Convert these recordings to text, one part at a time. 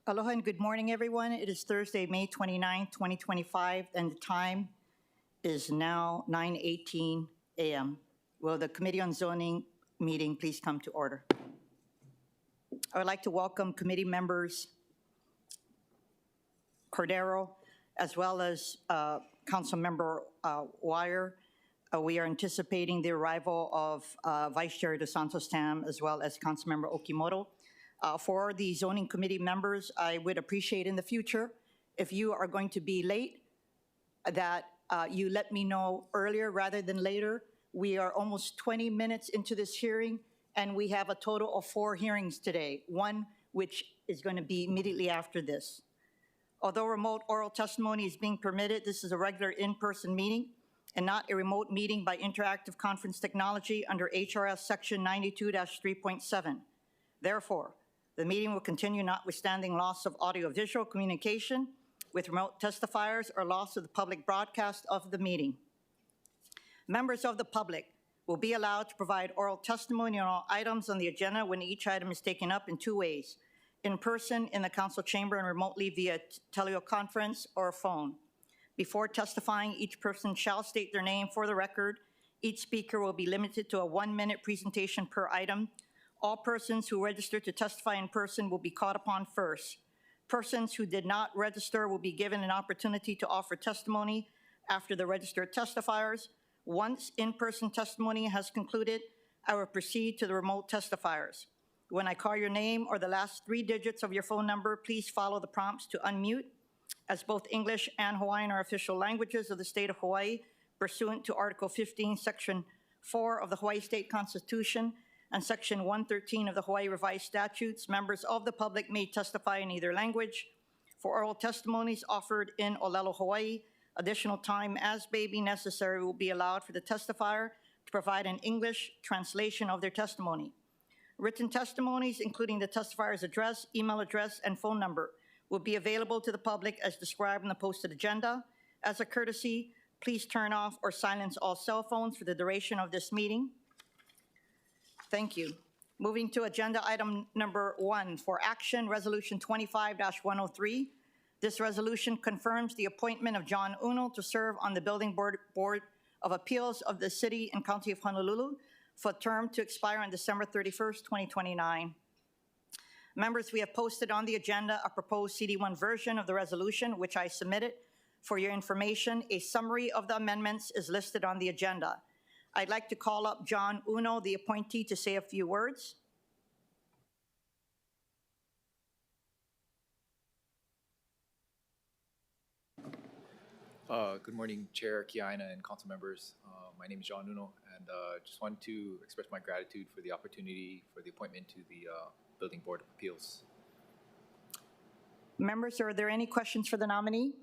Aloha and good morning, everyone. It is Thursday, May 29, 2025, and the time is now 9:18 a.m. Will the Committee on Zoning meeting please come to order? I would like to welcome committee members Cordero, as well as Councilmember Weyer. We are anticipating the arrival of Vice Chair DeSantos Tam, as well as Councilmember Okimoto. For the zoning committee members, I would appreciate in the future, if you are going to be late, that you let me know earlier rather than later. We are almost 20 minutes into this hearing, and we have a total of 4 hearings today, one which is going to be immediately after this. Although remote oral testimony is being permitted, this is a regular in-person meeting and not a remote meeting by interactive conference technology under HRS Section 92-3.7. Therefore, the meeting will continue notwithstanding loss of audio-visual communication with remote testifiers or loss of the public broadcast of the meeting. Members of the public will be allowed to provide oral testimony on all items on the agenda when each item is taken up in 2 ways: in person in the council chamber and remotely via teleconference or phone. Before testifying, each person shall state their name for the record. Each speaker will be limited to a 1-minute presentation per item. All persons who registered to testify in person will be called upon first. Persons who did not register will be given an opportunity to offer testimony after the registered testifiers. Once in-person testimony has concluded, I will proceed to the remote testifiers. When I call your name or the last 3 digits of your phone number, please follow the prompts to unmute. As both English and Hawaiian are official languages of the state of Hawaii, pursuant to Article 15, Section 4 of the Hawaii State Constitution, and Section 113 of the Hawaii Revised Statutes, members of the public may testify in either language. For oral testimonies offered in Olelo, Hawaii, additional time as may be necessary will be allowed for the testifier to provide an English translation of their testimony. Written testimonies, including the testifier's address, email address, and phone number, will be available to the public as described in the posted agenda. As a courtesy, please turn off or silence all cell phones for the duration of this meeting. Thank you. Moving to agenda item number 1 for action, resolution 25-103. This resolution confirms the appointment of John Uno to serve on the Building Board of Appeals of the City and County of Honolulu for a term to expire on December 31st, 2029. Members, we have posted on the agenda a proposed CD1 version of the resolution, which I submitted. For your information, a summary of the amendments is listed on the agenda. I'd like to call up John Uno, the appointee, to say a few words. Good morning, Chair Kiaʻāina and council members. My name is John Uno, and just wanted to express my gratitude for the opportunity for the appointment to the Building Board of Appeals. Members, are there any questions for the nominee?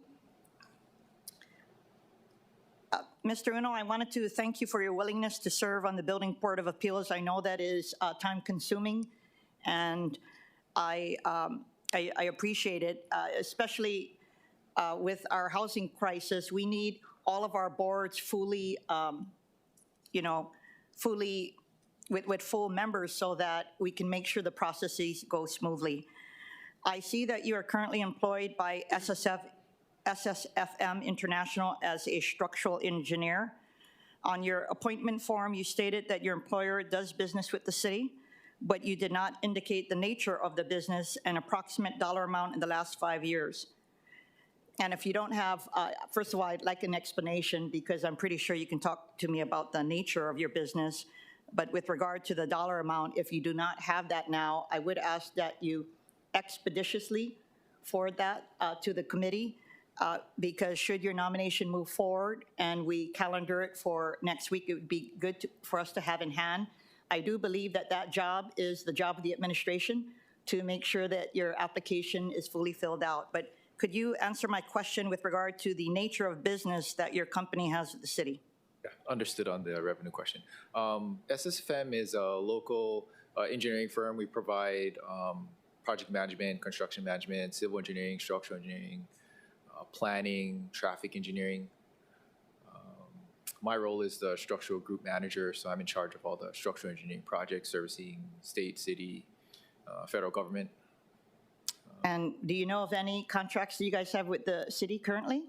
Mr. Uno, I wanted to thank you for your willingness to serve on the Building Board of Appeals. I know that is time-consuming, and I appreciate it, especially with our housing crisis. We need all of our boards fully, with full members so that we can make sure the processes go smoothly. I see that you are currently employed by SSFM International as a structural engineer. On your appointment form, you stated that your employer does business with the city, but you did not indicate the nature of the business and approximate dollar amount in the last 5 years. And if you don't have, first of all, I'd like an explanation because I'm pretty sure you can talk to me about the nature of your business. But with regard to the dollar amount, if you do not have that now, I would ask that you expeditiously forward that to the committee because should your nomination move forward and we calendar it for next week, it would be good for us to have in hand. I do believe that that job is the job of the administration to make sure that your application is fully filled out. But could you answer my question with regard to the nature of business that your company has with the city? Yeah, understood on the revenue question. SSFM is a local engineering firm. We provide project management, construction management, civil engineering, structural engineering, planning, traffic engineering. My role is the structural group manager, so I'm in charge of all the structural engineering projects servicing state, city, federal government. And do you know of any contracts that you guys have with the city currently?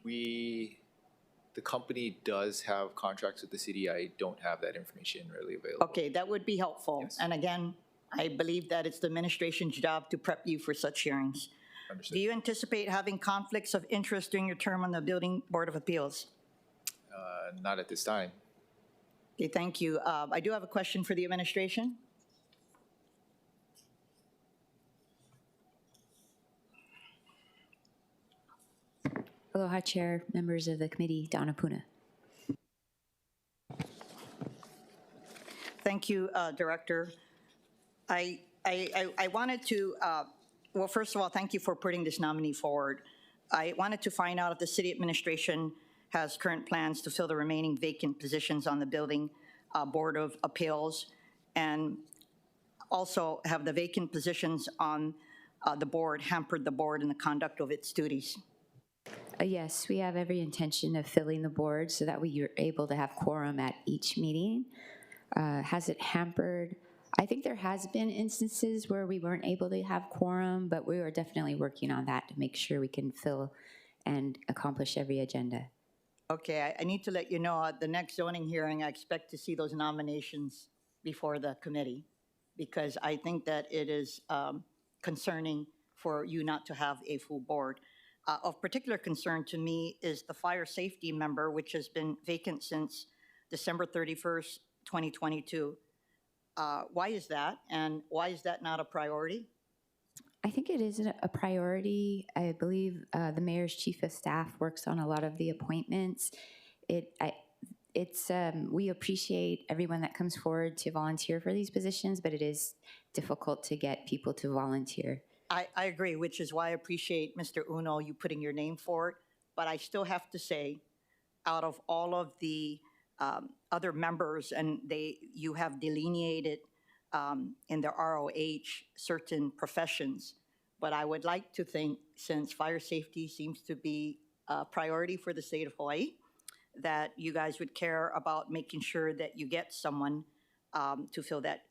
The company does have contracts with the city. I don't have that information readily available. Okay, that would be helpful. Yes. And again, I believe that it's the administration's job to prep you for such hearings. Understood. Do you anticipate having conflicts of interest during your term on the Building Board of Appeals? Not at this time. Okay, thank you. I do have a question for the administration. Aloha, Chair, members of the committee, Donna Puna. Thank you, Director. I wanted to, well, first of all, thank you for putting this nominee forward. I wanted to find out if the city administration has current plans to fill the remaining vacant positions on the Building Board of Appeals, and also have the vacant positions on the board hampered the board in the conduct of its duties. Yes, we have every intention of filling the board so that we are able to have quorum at each meeting. Has it hampered? I think there has been instances where we weren't able to have quorum, but we are definitely working on that to make sure we can fill and accomplish every agenda. Okay, I need to let you know, at the next zoning hearing, I expect to see those nominations before the committee, because I think that it is concerning for you not to have a full board. Of particular concern to me is the fire safety member, which has been vacant since December 31st, 2022. Why is that, and why is that not a priority? I think it is a priority. I believe the mayor's chief of staff works on a lot of the appointments. We appreciate everyone that comes forward to volunteer for these positions, but it is difficult to get people to volunteer. I agree, which is why I appreciate, Mr. Uno, you putting your name forward. But I still have to say, out of all of the other members, and you have delineated in the ROH certain professions, but I would like to think, since fire safety seems to be a priority for the state of Hawaii, that you guys would care about making sure that you get someone to fill that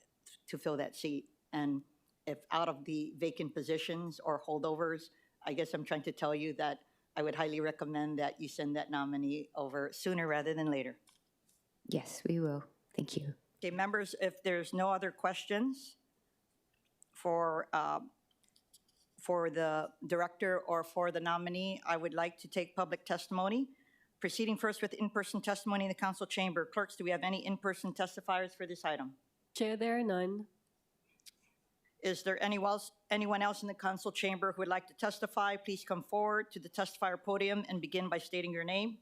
seat. And if out of the vacant positions or holdovers, I guess I'm trying to tell you that I would highly recommend that you send that nominee over sooner rather than later. Yes, we will. Thank you. Okay, members, if there's no other questions for the director or for the nominee, I would like to take public testimony. Proceeding first with in-person testimony in the council chamber. Clerks, do we have any in-person testifiers for this item? Chair, there are none. Is there anyone else in the council chamber who would like to testify? Please come forward to the testifier podium and begin by stating your name.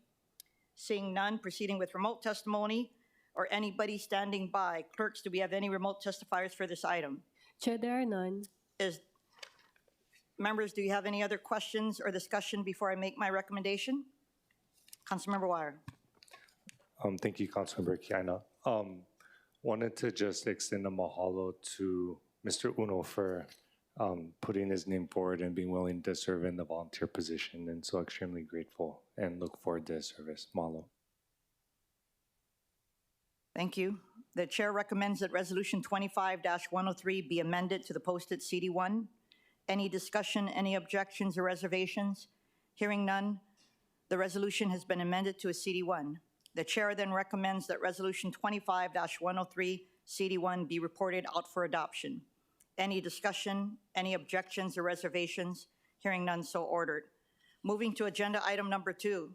Seeing none, proceeding with remote testimony, or anybody standing by. Clerks, do we have any remote testifiers for this item? Chair, there are none. Members, do you have any other questions or discussion before I make my recommendation? Councilmember Weyer. Thank you, Councilmember Kiaʻāina. Wanted to just extend a mahalo to Mr. Uno for putting his name forward and being willing to serve in the volunteer position, and so extremely grateful and look forward to his service. Mahalo. Thank you. The chair recommends that Resolution 25-103 be amended to the posted CD1. Any discussion, any objections or reservations? Hearing none, the resolution has been amended to a CD1. The chair then recommends that Resolution 25-103 CD1 be reported out for adoption. Any discussion, any objections or reservations? Hearing none, so ordered. Moving to agenda item number 2.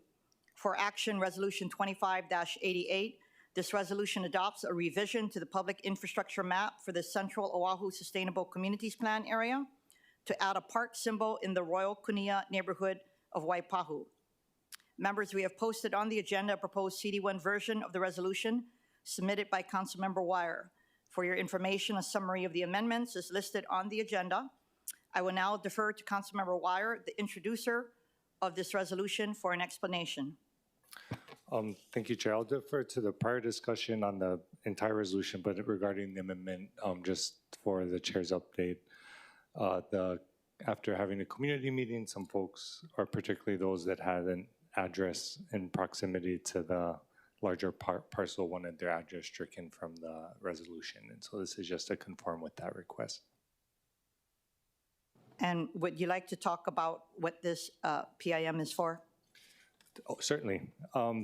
For action, Resolution 25-88. This resolution adopts a revision to the public infrastructure map for the Central Oahu Sustainable Communities Plan area to add a park symbol in the Royal Kunia neighborhood of Waipahu. Members, we have posted on the agenda a proposed CD1 version of the resolution submitted by Councilmember Weyer. For your information, a summary of the amendments is listed on the agenda. I will now defer to Councilmember Weyer, the introducer of this resolution, for an explanation. Thank you, Chair. I'll defer to the prior discussion on the entire resolution, but regarding the amendment, just for the Chair's update, after having a community meeting, some folks, or particularly those that had an address in proximity to the larger parcel, wanted their address stricken from the resolution. And so this is just to conform with that request. And would you like to talk about what this PIM is for? Oh, certainly.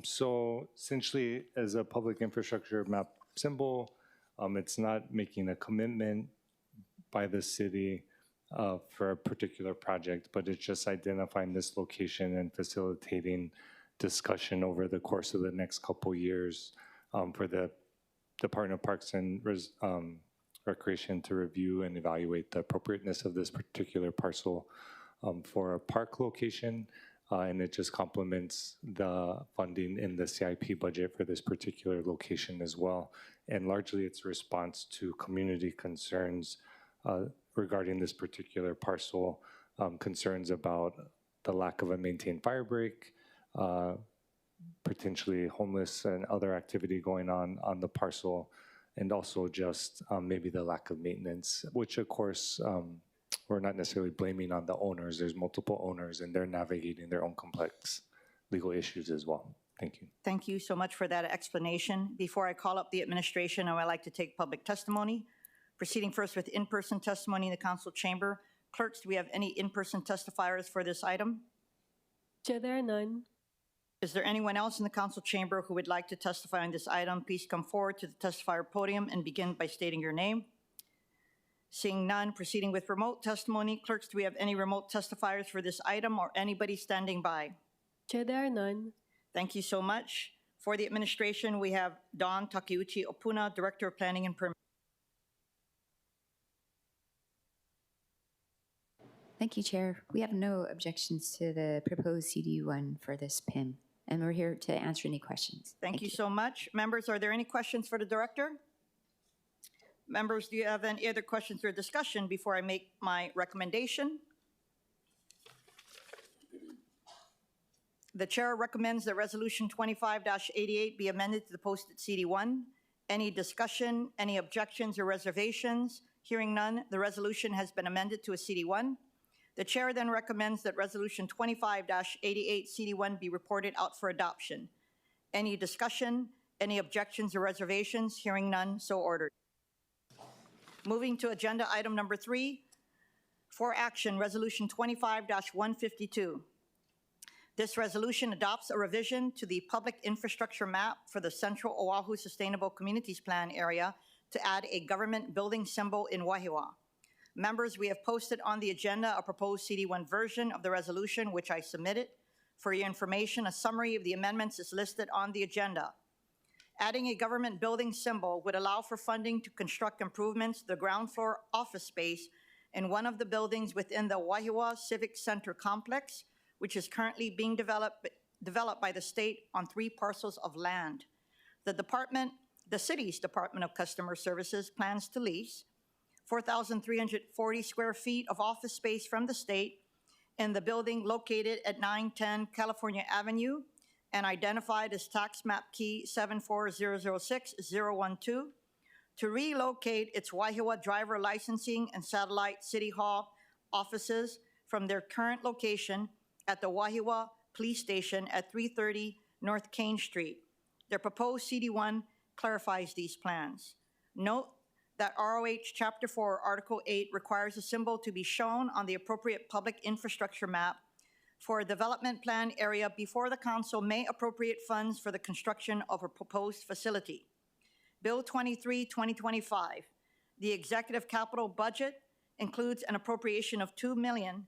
So essentially, as a public infrastructure map symbol, it's not making a commitment by the city for a particular project, but it's just identifying this location and facilitating discussion over the course of the next couple years for the Department of Parks and Recreation to review and evaluate the appropriateness of this particular parcel for a park location. And it just complements the funding in the CIP budget for this particular location as well. And largely it's a response to community concerns regarding this particular parcel, concerns about the lack of a maintained fire break, potentially homeless and other activity going on the parcel, and also just maybe the lack of maintenance, which of course we're not necessarily blaming on the owners. There's multiple owners and they're navigating their own complex legal issues as well. Thank you. Thank you so much for that explanation. Before I call up the administration, I would like to take public testimony. Proceeding first with in-person testimony in the council chamber. Clerks, do we have any in-person testifiers for this item? Chair, there are none. Is there anyone else in the council chamber who would like to testify on this item? Please come forward to the testifier podium and begin by stating your name. Seeing none, proceeding with remote testimony. Clerks, do we have any remote testifiers for this item or anybody standing by? Chair, there are none. Thank you so much. For the administration, we have Dawn Takeuchi Opuna, Director of Planning and Permitting. Thank you, Chair. We have no objections to the proposed CD1 for this PIM, and we're here to answer any questions. Thank you so much. Members, are there any questions for the director? Members, do you have any other questions or discussion before I make my recommendation? The chair recommends that Resolution 25-88 be amended to the posted CD1. Any discussion, any objections or reservations? Hearing none, the resolution has been amended to a CD1. The chair then recommends that Resolution 25-88 CD1 be reported out for adoption. Any discussion, any objections or reservations? Hearing none, so ordered. Moving to agenda item number 3, for action, Resolution 25-152. This resolution adopts a revision to the public infrastructure map for the Central Oahu Sustainable Communities Plan area to add a government building symbol in Wahiawa. Members, we have posted on the agenda a proposed CD1 version of the resolution, which I submitted. For your information, a summary of the amendments is listed on the agenda. Adding a government building symbol would allow for funding to construct improvements to the ground floor office space in one of the buildings within the Wahiawa Civic Center complex, which is currently being developed by the state on 3 parcels of land. The city's Department of Customer Services plans to lease 4,340 square feet of office space from the state in the building located at 910 California Avenue and identified as tax map key 74006-012 to relocate its Wahiawa driver licensing and satellite city hall offices from their current location at the Wahiawa Police Station at 330 North Kane Street. Their proposed CD1 clarifies these plans. Note that ROH Chapter 4, Article 8 requires a symbol to be shown on the appropriate public infrastructure map for a development plan area before the council may appropriate funds for the construction of a proposed facility. Bill 23-2025, the executive capital budget includes an appropriation of $2 million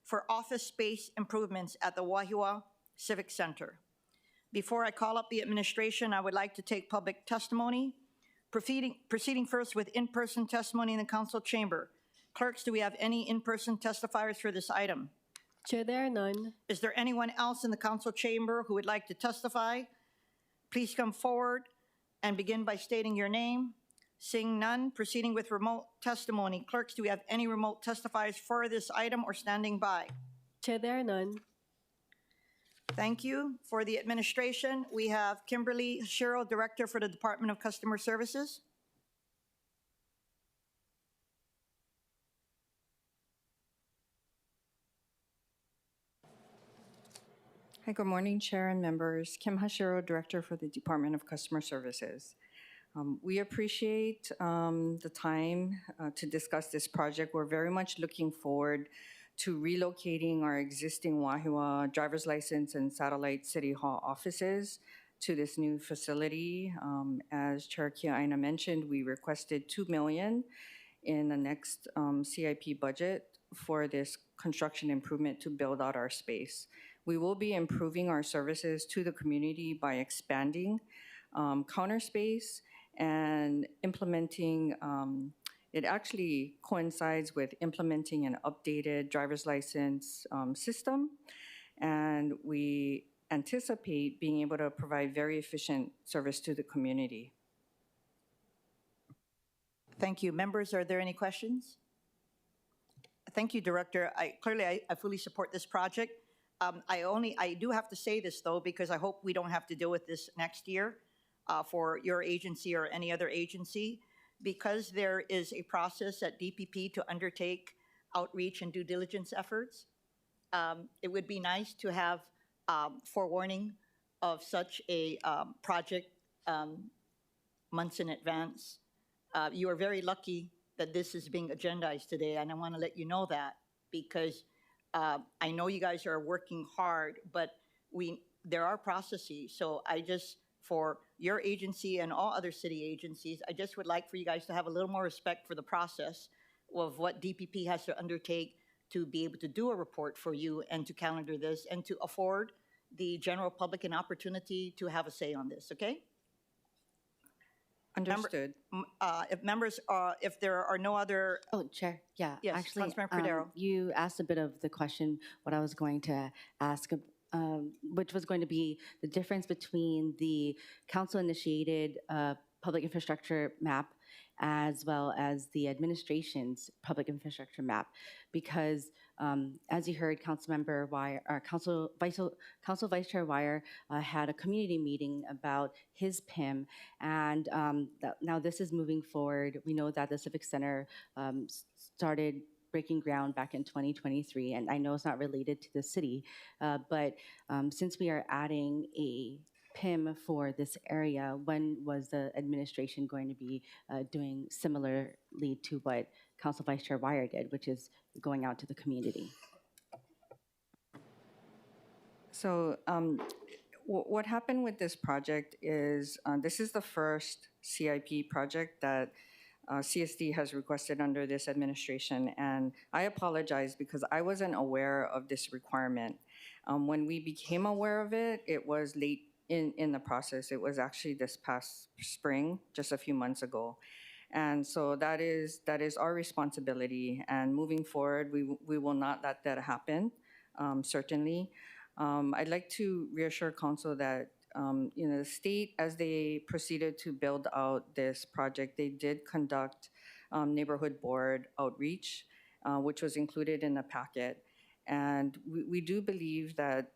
for office space improvements at the Wahiawa Civic Center. Before I call up the administration, I would like to take public testimony. Proceeding first with in-person testimony in the council chamber. Clerks, do we have any in-person testifiers for this item? Chair, there are none. Is there anyone else in the council chamber who would like to testify? Please come forward and begin by stating your name. Seeing none, proceeding with remote testimony. Clerks, do we have any remote testifiers for this item or standing by? Chair, there are none. Thank you. For the administration, we have Kimberly Hashiro, Director for the Department of Customer Services. Hi, good morning, Chair and members. Kim Hashiro, Director for the Department of Customer Services. We appreciate the time to discuss this project. We're very much looking forward to relocating our existing Wahiawa driver's license and satellite city hall offices to this new facility. As Chair Kiaʻāina mentioned, we requested $2 million in the next CIP budget for this construction improvement to build out our space. We will be improving our services to the community by expanding counter space and implementing, it actually coincides with implementing an updated driver's license system. And we anticipate being able to provide very efficient service to the community. Thank you. Members, are there any questions? Thank you, Director. I fully support this project. I do have to say this, though, because I hope we don't have to deal with this next year for your agency or any other agency, because there is a process at DPP to undertake outreach and due diligence efforts. It would be nice to have forewarning of such a project months in advance. You are very lucky that this is being agendized today, and I want to let you know that, because I know you guys are working hard, but there are processes. So for your agency and all other city agencies, I just would like for you guys to have a little more respect for the process of what DPP has to undertake to be able to do a report for you and to calendar this and to afford the general public an opportunity to have a say on this, okay? Understood. If there are no other, Oh, Chair, yeah. Yes, actually, Councilmember Cordero. You asked a bit of the question, what I was going to ask, which was going to be the difference between the council-initiated public infrastructure map as well as the administration's public infrastructure map, because as you heard, Councilmember Weyer, or Council Vice Chair Weyer had a community meeting about his PIM, and now this is moving forward. We know that the Civic Center started breaking ground back in 2023, and I know it's not related to the city, but since we are adding a PIM for this area, when was the administration going to be doing similarly to what Council Vice Chair Weyer did, which is going out to the community? So what happened with this project is this is the first CIP project that CSD has requested under this administration, and I apologize because I wasn't aware of this requirement. When we became aware of it, it was late in the process. It was actually this past spring, just a few months ago. And so that is our responsibility. And moving forward, we will not let that happen, certainly. I'd like to reassure Council that the state, as they proceeded to build out this project, they did conduct neighborhood board outreach, which was included in the packet. And we do believe that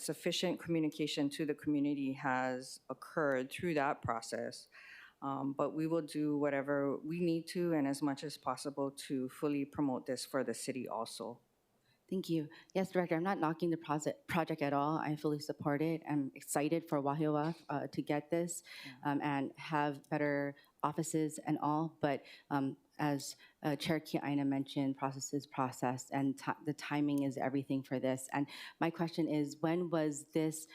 sufficient communication to the community has occurred through that process. But we will do whatever we need to and as much as possible to fully promote this for the city also. Thank you. Yes, Director, I'm not knocking the project at all. I fully support it. I'm excited for Wahiawa to get this and have better offices and all, but as Chair Kiaʻāina mentioned, process is process, and the timing is everything for this. And my question is, when was this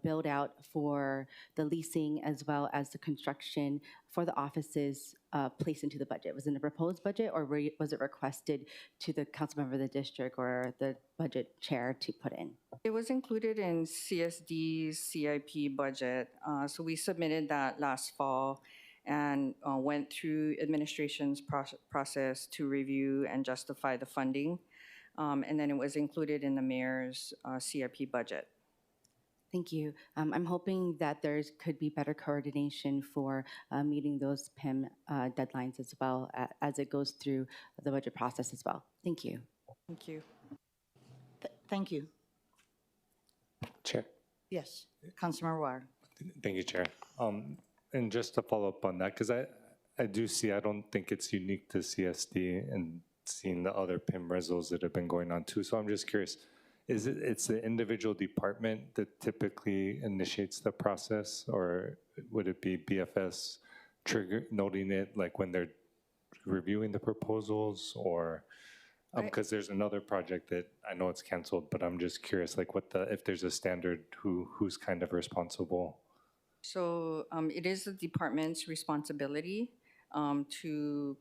build out for the leasing as well as the construction for the offices placed into the budget? Was it in the proposed budget, or was it requested to the council member of the district or the budget chair to put in? It was included in CSD's CIP budget. So we submitted that last fall and went through administration's process to review and justify the funding. And then it was included in the mayor's CIP budget. Thank you. I'm hoping that there could be better coordination for meeting those PIM deadlines as well as it goes through the budget process as well. Thank you. Thank you. Thank you. Chair. Yes, Councilmember Weyer. Thank you, Chair. And just to follow up on that, because I do see, I don't think it's unique to CSD and seeing the other PIM resos that have been going on too. So I'm just curious, it's the individual department that typically initiates the process, or would it be BFS noting it like when they're reviewing the proposals, or because there's another project that I know it's canceled, but I'm just curious, like if there's a standard, who's kind of responsible? So it is the department's responsibility to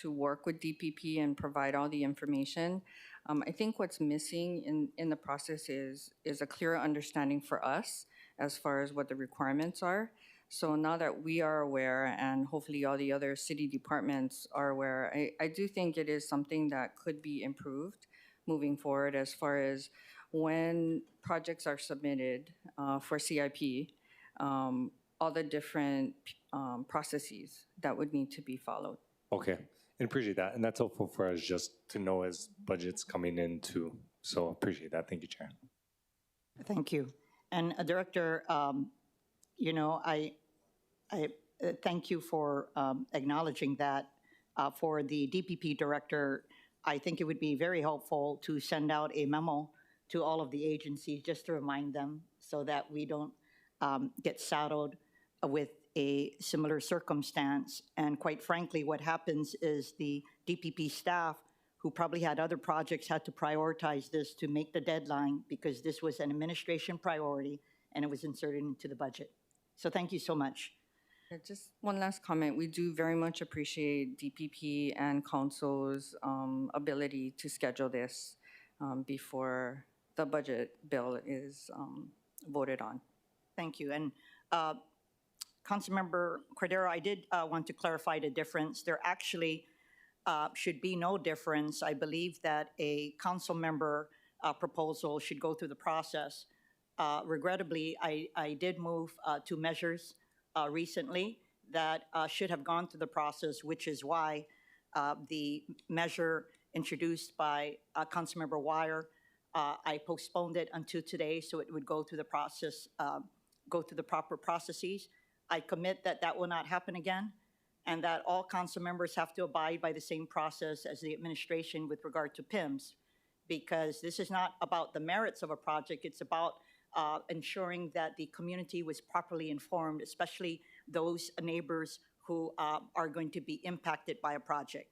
work with DPP and provide all the information. I think what's missing in the process is a clearer understanding for us as far as what the requirements are. So now that we are aware, and hopefully all the other city departments are aware, I do think it is something that could be improved moving forward as far as when projects are submitted for CIP, all the different processes that would need to be followed. Okay, and appreciate that. And that's helpful for us just to know as budget's coming in too. So appreciate that. Thank you, Chair. Thank you. And Director, you know, I thank you for acknowledging that. For the DPP Director, I think it would be very helpful to send out a memo to all of the agencies just to remind them so that we don't get saddled with a similar circumstance. And quite frankly, what happens is the DPP staff, who probably had other projects, had to prioritize this to make the deadline because this was an administration priority and it was inserted into the budget. So thank you so much. Just one last comment. We do very much appreciate DPP and Council's ability to schedule this before the budget bill is voted on. Thank you. And Councilmember Cordero, I did want to clarify the difference. There actually should be no difference. I believe that a council member proposal should go through the process. Regrettably, I did move two measures recently that should have gone through the process, which is why the measure introduced by Councilmember Weyer, I postponed it until today so it would go through the process, go through the proper processes. I commit that that will not happen again, and that all council members have to abide by the same process as the administration with regard to PIMS, because this is not about the merits of a project, it's about ensuring that the community was properly informed, especially those neighbors who are going to be impacted by a project.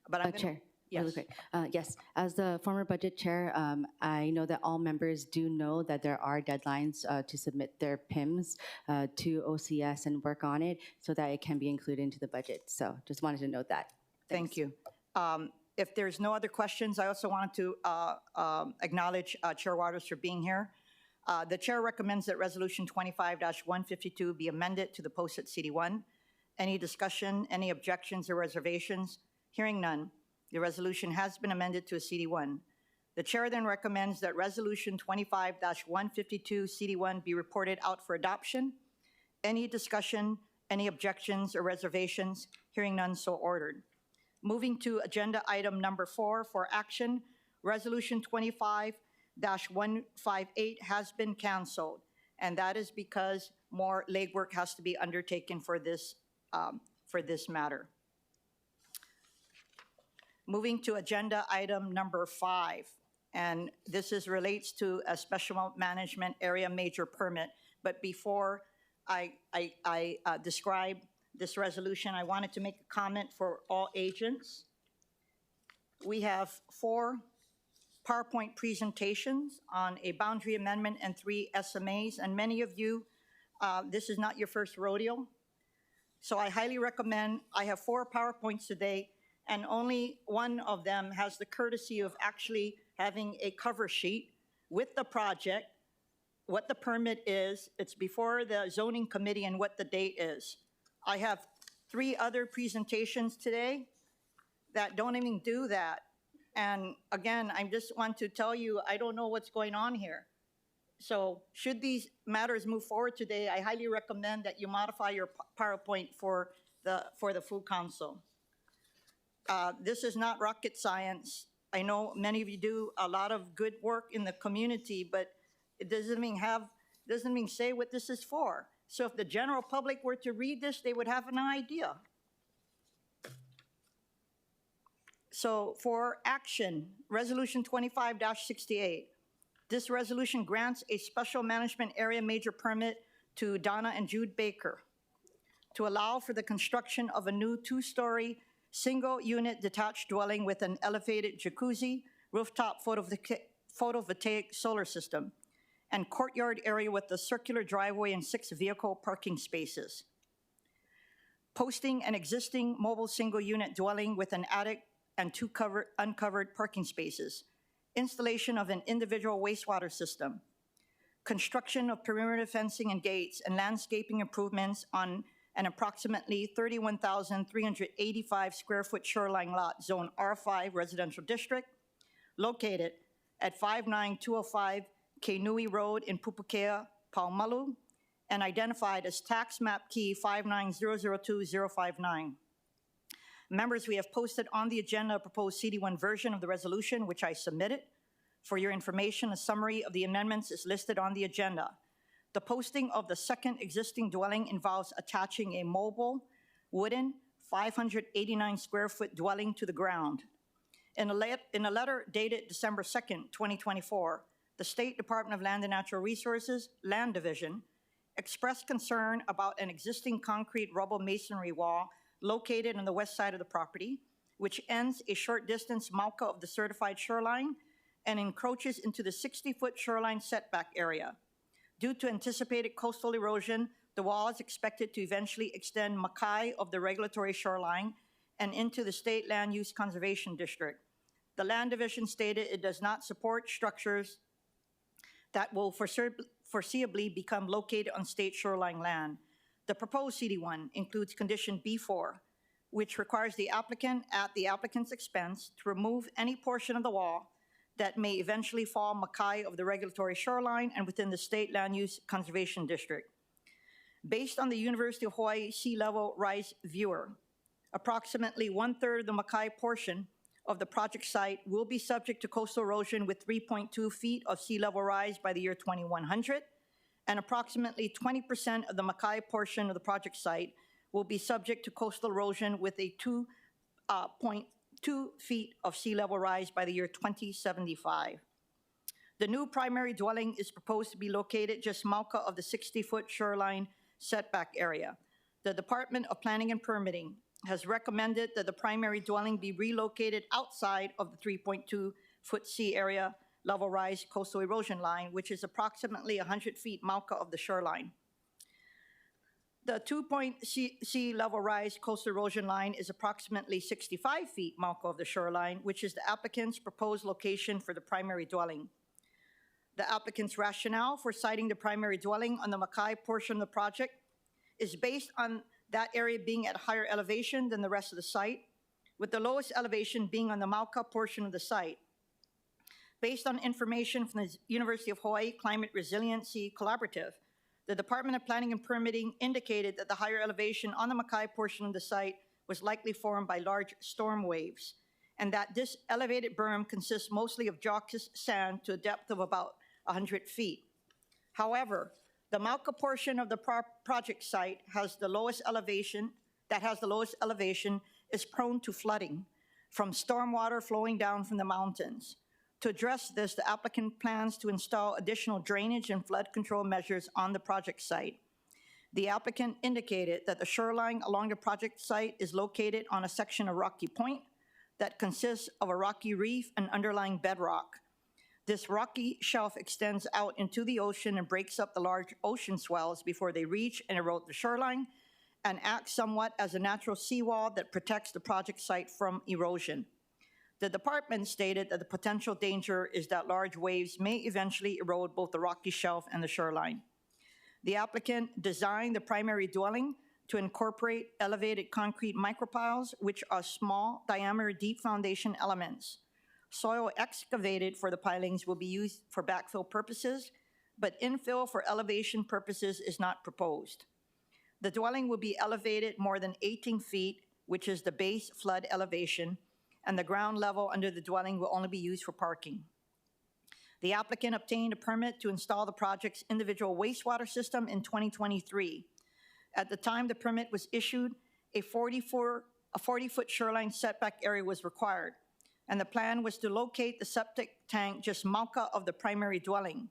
But I'm Chair. Yes. Really quick. Yes, as the former budget chair, I know that all members do know that there are deadlines to submit their PIMs to OCS and work on it so that it can be included into the budget. So just wanted to note that. Thank you. If there's no other questions, I also wanted to acknowledge Chair Waters for being here. The chair recommends that Resolution 25-152 be amended to the posted CD1. Any discussion, any objections or reservations? Hearing none. The resolution has been amended to a CD1. The chair then recommends that Resolution 25-152 CD1 be reported out for adoption. Any discussion, any objections or reservations? Hearing none, so ordered. Moving to agenda item number 4 for action, Resolution 25-158 has been canceled, and that is because more legwork has to be undertaken for this matter. Moving to agenda item number 5, and this relates to a special management area major permit. But before I describe this resolution, I wanted to make a comment for all agents. We have 4 PowerPoint presentations on a boundary amendment and 3 SMAs, and many of you, this is not your first rodeo. So I highly recommend, I have 4 PowerPoints today, and only one of them has the courtesy of actually having a cover sheet with the project, what the permit is, it's before the zoning committee, and what the date is. I have 3 other presentations today that don't even do that. And again, I just want to tell you, I don't know what's going on here. So should these matters move forward today, I highly recommend that you modify your PowerPoint for the full council. This is not rocket science. I know many of you do a lot of good work in the community, but it doesn't even say what this is for. So if the general public were to read this, they would have an idea. So for action, Resolution 25-68. This resolution grants a special management area major permit to Donna and Jude Baker to allow for the construction of a new two-story, single-unit detached dwelling with an elevated jacuzzi, rooftop photovoltaic solar system, and courtyard area with a circular driveway and 6 vehicle parking spaces. Posting an existing mobile single-unit dwelling with an attic and 2 uncovered parking spaces. Installation of an individual wastewater system. Construction of perimeter fencing and gates and landscaping improvements on an approximately 31,385 square foot shoreline lot, Zone R5 Residential District, located at 59205 Kainui Road in Pupukea, Paumalu, and identified as tax map key 59002-059. Members, we have posted on the agenda a proposed CD1 version of the resolution, which I submitted. For your information, a summary of the amendments is listed on the agenda. The posting of the second existing dwelling involves attaching a mobile, wooden, 589 square foot dwelling to the ground. In a letter dated December 2nd, 2024, the State Department of Land and Natural Resources, Land Division, expressed concern about an existing concrete rubble masonry wall located on the west side of the property, which ends a short distance mauka of the certified shoreline and encroaches into the 60-foot shoreline setback area. Due to anticipated coastal erosion, the wall is expected to eventually extend makai of the regulatory shoreline and into the State Land Use Conservation District. The Land Division stated it does not support structures that will foreseeably become located on state shoreline land. The proposed CD1 includes condition B4, which requires the applicant, at the applicant's expense, to remove any portion of the wall that may eventually fall makai of the regulatory shoreline and within the State Land Use Conservation District. Based on the University of Hawaii sea level rise viewer, approximately 1/3 of the makai portion of the project site will be subject to coastal erosion with 3.2 feet of sea level rise by the year 2100, and approximately 20% of the makai portion of the project site will be subject to coastal erosion with a 2.2 feet of sea level rise by the year 2075. The new primary dwelling is proposed to be located just mauka of the 60-foot shoreline setback area. The Department of Planning and Permitting has recommended that the primary dwelling be relocated outside of the 3.2-foot sea area level rise coastal erosion line, which is approximately 100 feet mauka of the shoreline. The 2-sea level rise coastal erosion line is approximately 65 feet mauka of the shoreline, which is the applicant's proposed location for the primary dwelling. The applicant's rationale for siting the primary dwelling on the makai portion of the project is based on that area being at higher elevation than the rest of the site, with the lowest elevation being on the mauka portion of the site. Based on information from the University of Hawaii Climate Resiliency Collaborative, the Department of Planning and Permitting indicated that the higher elevation on the makai portion of the site was likely formed by large storm waves, and that this elevated berm consists mostly of jockus sand to a depth of about 100 feet. However, the mauka portion of the project site has the lowest elevation, is prone to flooding from stormwater flowing down from the mountains. To address this, the applicant plans to install additional drainage and flood control measures on the project site. The applicant indicated that the shoreline along the project site is located on a section of rocky point that consists of a rocky reef and underlying bedrock. This rocky shelf extends out into the ocean and breaks up the large ocean swells before they reach and erode the shoreline, and acts somewhat as a natural seawall that protects the project site from erosion. The department stated that the potential danger is that large waves may eventually erode both the rocky shelf and the shoreline. The applicant designed the primary dwelling to incorporate elevated concrete micropiles, which are small diameter deep foundation elements. Soil excavated for the pilings will be used for backfill purposes, but infill for elevation purposes is not proposed. The dwelling will be elevated more than 18 feet, which is the base flood elevation, and the ground level under the dwelling will only be used for parking. The applicant obtained a permit to install the project's individual wastewater system in 2023. At the time the permit was issued, a 40-foot shoreline setback area was required, and the plan was to locate the septic tank just mauka of the primary dwelling.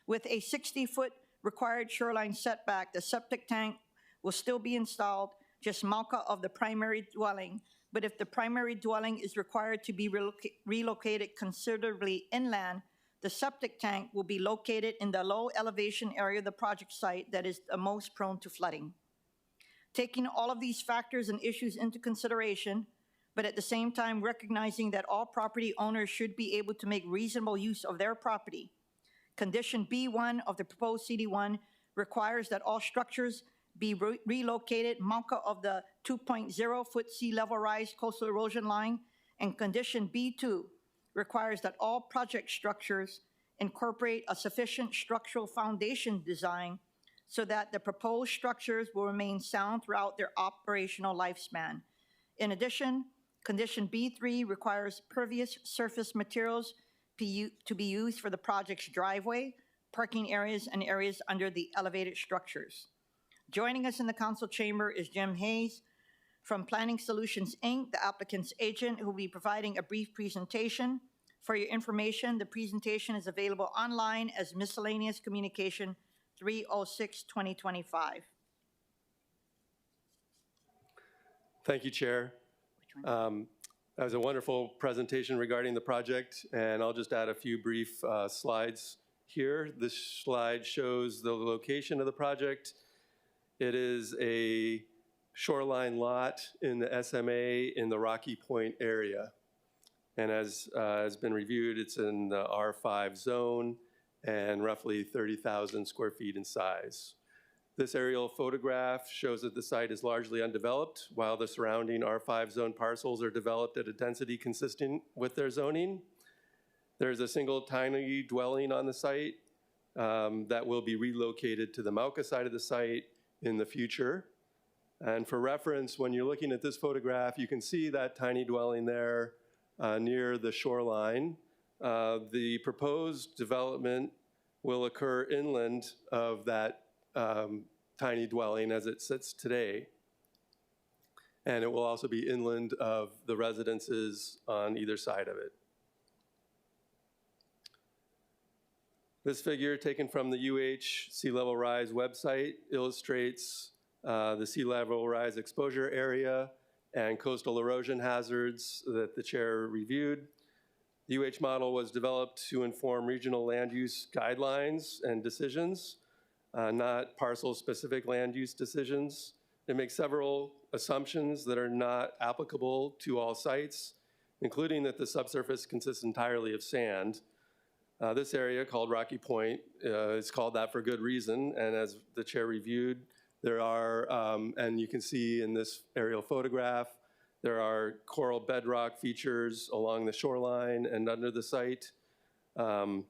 With a 60-foot required shoreline setback, the septic tank will still be installed, just Mauka of the primary dwelling. But if the primary dwelling is required to be relocated considerably inland, the septic tank will be located in the low elevation area of the project site that is the most prone to flooding. Taking all of these factors and issues into consideration, but at the same time recognizing that all property owners should be able to make reasonable use of their property, Condition B1 of the proposed CD1 requires that all structures be relocated Mauka of the 2.0-foot sea level rise coastal erosion line, and Condition B2 requires that all project structures incorporate a sufficient structural foundation design so that the proposed structures will remain sound throughout their operational lifespan. In addition, Condition B3 requires pervious surface materials to be used for the project's driveway, parking areas, and areas under the elevated structures. Joining us in the council chamber is Jim Hayes from Planning Solutions, Inc., the applicant's agent, who will be providing a brief presentation. For your information, the presentation is available online as Miscellaneous Communication 306-2025. Thank you, Chair. That was a wonderful presentation regarding the project, and I'll just add a few brief slides here. This slide shows the location of the project. It is a shoreline lot in the SMA in the Rocky Point area. And as has been reviewed, it's in the R5 zone and roughly 30,000 square feet in size. This aerial photograph shows that the site is largely undeveloped, while the surrounding R5 zone parcels are developed at a density consistent with their zoning. There's a single tiny dwelling on the site that will be relocated to the Mauka side of the site in the future. And for reference, when you're looking at this photograph, you can see that tiny dwelling there near the shoreline. The proposed development will occur inland of that tiny dwelling as it sits today. And it will also be inland of the residences on either side of it. This figure, taken from the UH Sea Level Rise website, illustrates the sea level rise exposure area and coastal erosion hazards that the chair reviewed. The UH model was developed to inform regional land use guidelines and decisions, not parcel-specific land use decisions. It makes several assumptions that are not applicable to all sites, including that the subsurface consists entirely of sand. This area, called Rocky Point, is called that for good reason, and as the chair reviewed, there are, and you can see in this aerial photograph, there are coral bedrock features along the shoreline and under the site, and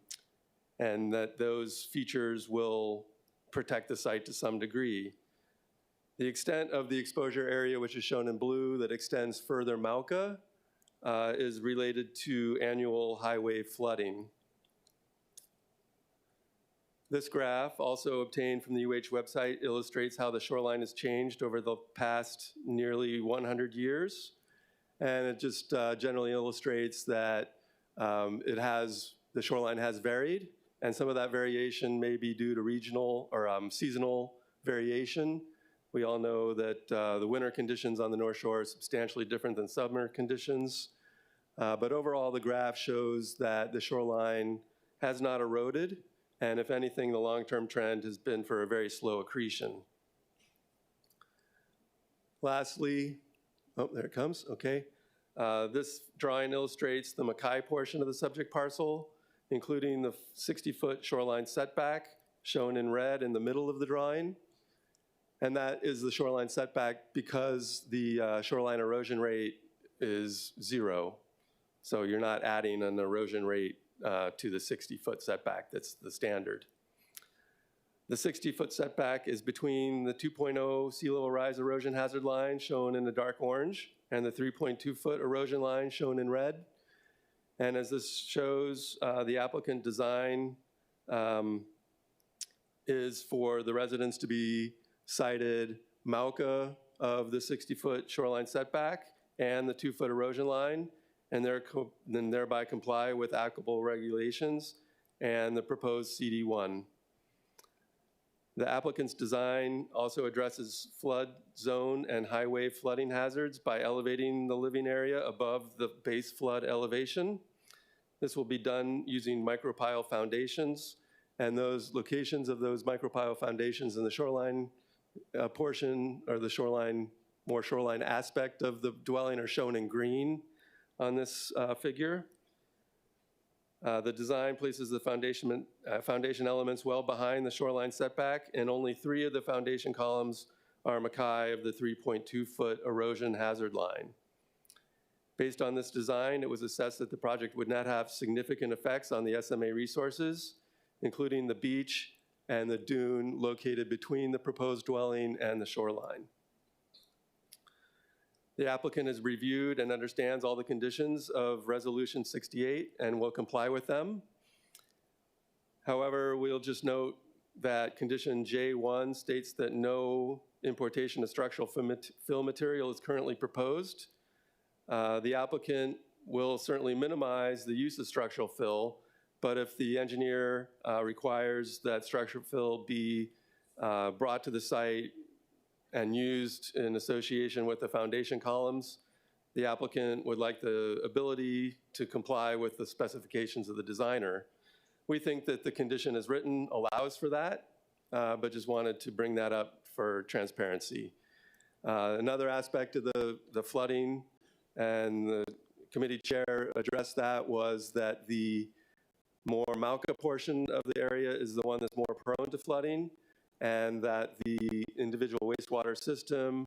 that those features will protect the site to some degree. The extent of the exposure area, which is shown in blue, that extends further Mauka, is related to annual high wave flooding. This graph, also obtained from the UH website, illustrates how the shoreline has changed over the past nearly 100 years. And it just generally illustrates that the shoreline has varied, and some of that variation may be due to regional or seasonal variation. We all know that the winter conditions on the North Shore are substantially different than summer conditions. But overall, the graph shows that the shoreline has not eroded, and if anything, the long-term trend has been for a very slow accretion. Lastly, oh, there it comes, okay. This drawing illustrates the Mackay portion of the subject parcel, including the 60-foot shoreline setback, shown in red in the middle of the drawing. And that is the shoreline setback because the shoreline erosion rate is 0. So you're not adding an erosion rate to the 60-foot setback. That's the standard. The 60-foot setback is between the 2.0 sea level rise erosion hazard line, shown in the dark orange, and the 3.2-foot erosion line, shown in red. And as this shows, the applicant design is for the residents to be sited Mauka of the 60-foot shoreline setback and the 2-foot erosion line, and then thereby comply with applicable regulations and the proposed CD1. The applicant's design also addresses flood zone and high wave flooding hazards by elevating the living area above the base flood elevation. This will be done using micropile foundations, and those locations of those micropile foundations in the shoreline portion, or the shoreline, more shoreline aspect of the dwelling, are shown in green on this figure. The design places the foundation elements well behind the shoreline setback, and only 3 of the foundation columns are mackay of the 3.2-foot erosion hazard line. Based on this design, it was assessed that the project would not have significant effects on the SMA resources, including the beach and the dune located between the proposed dwelling and the shoreline. The applicant has reviewed and understands all the conditions of Resolution 68 and will comply with them. However, we'll just note that condition J1 states that no importation of structural fill material is currently proposed. The applicant will certainly minimize the use of structural fill, but if the engineer requires that structural fill be brought to the site and used in association with the foundation columns, the applicant would like the ability to comply with the specifications of the designer. We think that the condition as written allows for that, but just wanted to bring that up for transparency. Another aspect of the flooding, and the committee chair addressed that, was that the more Mauka portion of the area is the one that's more prone to flooding, and that the individual wastewater system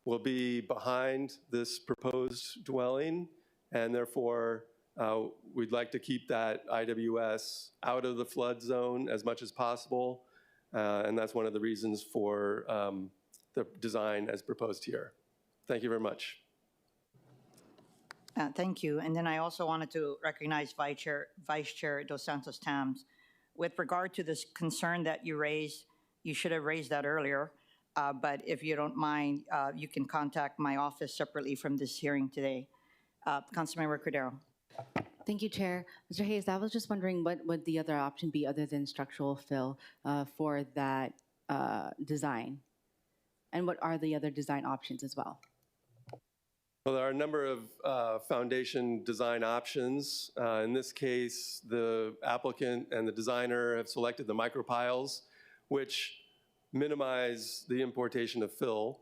will be behind this proposed dwelling, and therefore we'd like to keep that IWS out of the flood zone as much as possible, and that's one of the reasons for the design as proposed here. Thank you very much. Thank you. And then I also wanted to recognize Vice Chair Dos Santos Tams. With regard to this concern that you raised, you should have raised that earlier, but if you don't mind, you can contact my office separately from this hearing today. Councilmember Cordero. Thank you, Chair. Mr. Hayes, I was just wondering what would the other option be other than structural fill for that design? And what are the other design options as well? Well, there are a number of foundation design options. In this case, the applicant and the designer have selected the micropiles, which minimize the importation of fill,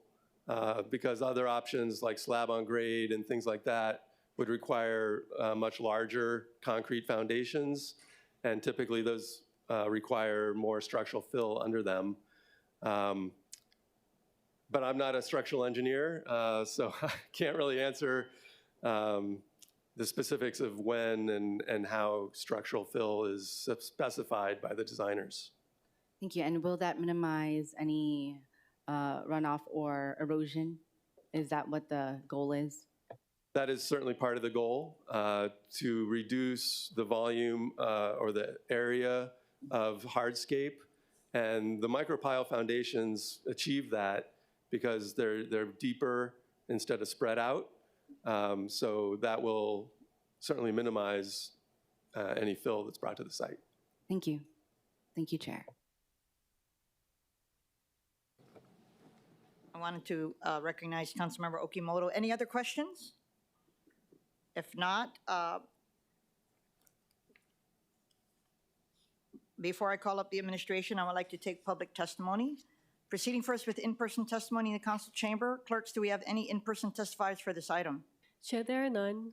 because other options like slab on grade and things like that would require much larger concrete foundations, and typically those require more structural fill under them. But I'm not a structural engineer, so I can't really answer the specifics of when and how structural fill is specified by the designers. Thank you. And will that minimize any runoff or erosion? Is that what the goal is? That is certainly part of the goal, to reduce the volume or the area of hardscape. And the micropile foundations achieve that because they're deeper instead of spread out. So that will certainly minimize any fill that's brought to the site. Thank you. Thank you, Chair. I wanted to recognize Councilmember Okimoto. Any other questions? If not, before I call up the administration, I would like to take public testimony. Proceeding first with in-person testimony in the council chamber. Clerks, do we have any in-person testifiers for this item? Chair, there are none.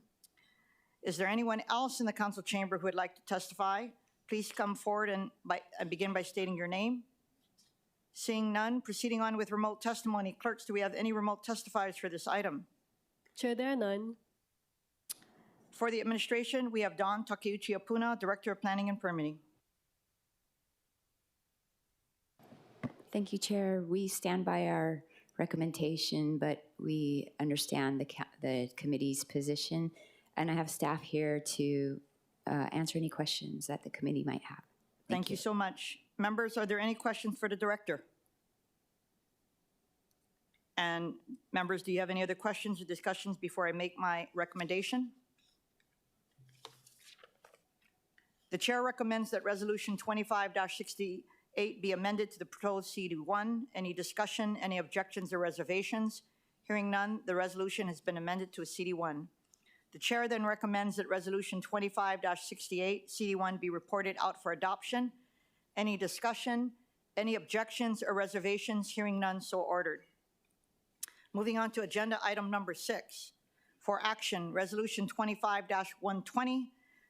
Is there anyone else in the council chamber who would like to testify? Please come forward and begin by stating your name. Seeing none, proceeding on with remote testimony. Clerks, do we have any remote testifiers for this item? Chair, there are none. For the administration, we have Don Takeuchi Apuna, Director of Planning and Permitting. Thank you, Chair. We stand by our recommendation, but we understand the committee's position, and I have staff here to answer any questions that the committee might have. Thank you so much. Members, are there any questions for the director? And members, do you have any other questions or discussions before I make my recommendation? The chair recommends that Resolution 25-68 8 be amended to the proposed CD1. Any discussion, any objections or reservations? Hearing none, the resolution has been amended to a CD1. The chair then recommends that Resolution 25-68, CD1, be reported out for adoption. Any discussion, any objections or reservations? Hearing none, so ordered. Moving on to agenda item number 6. For action, Resolution 25-120.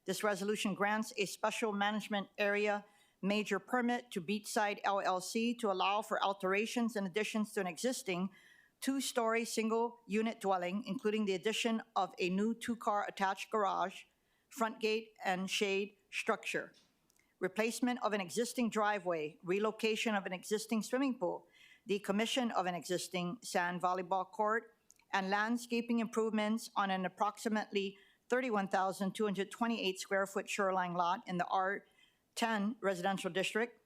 This resolution grants a special management area major permit to Beachside LLC to allow for alterations and additions to an existing 2-story single-unit dwelling, including the addition of a new 2-car attached garage, front gate, and shade structure, replacement of an existing driveway, relocation of an existing swimming pool, decommission of an existing sand volleyball court, and landscaping improvements on an approximately 31,228 square foot shoreline lot in the R10 residential district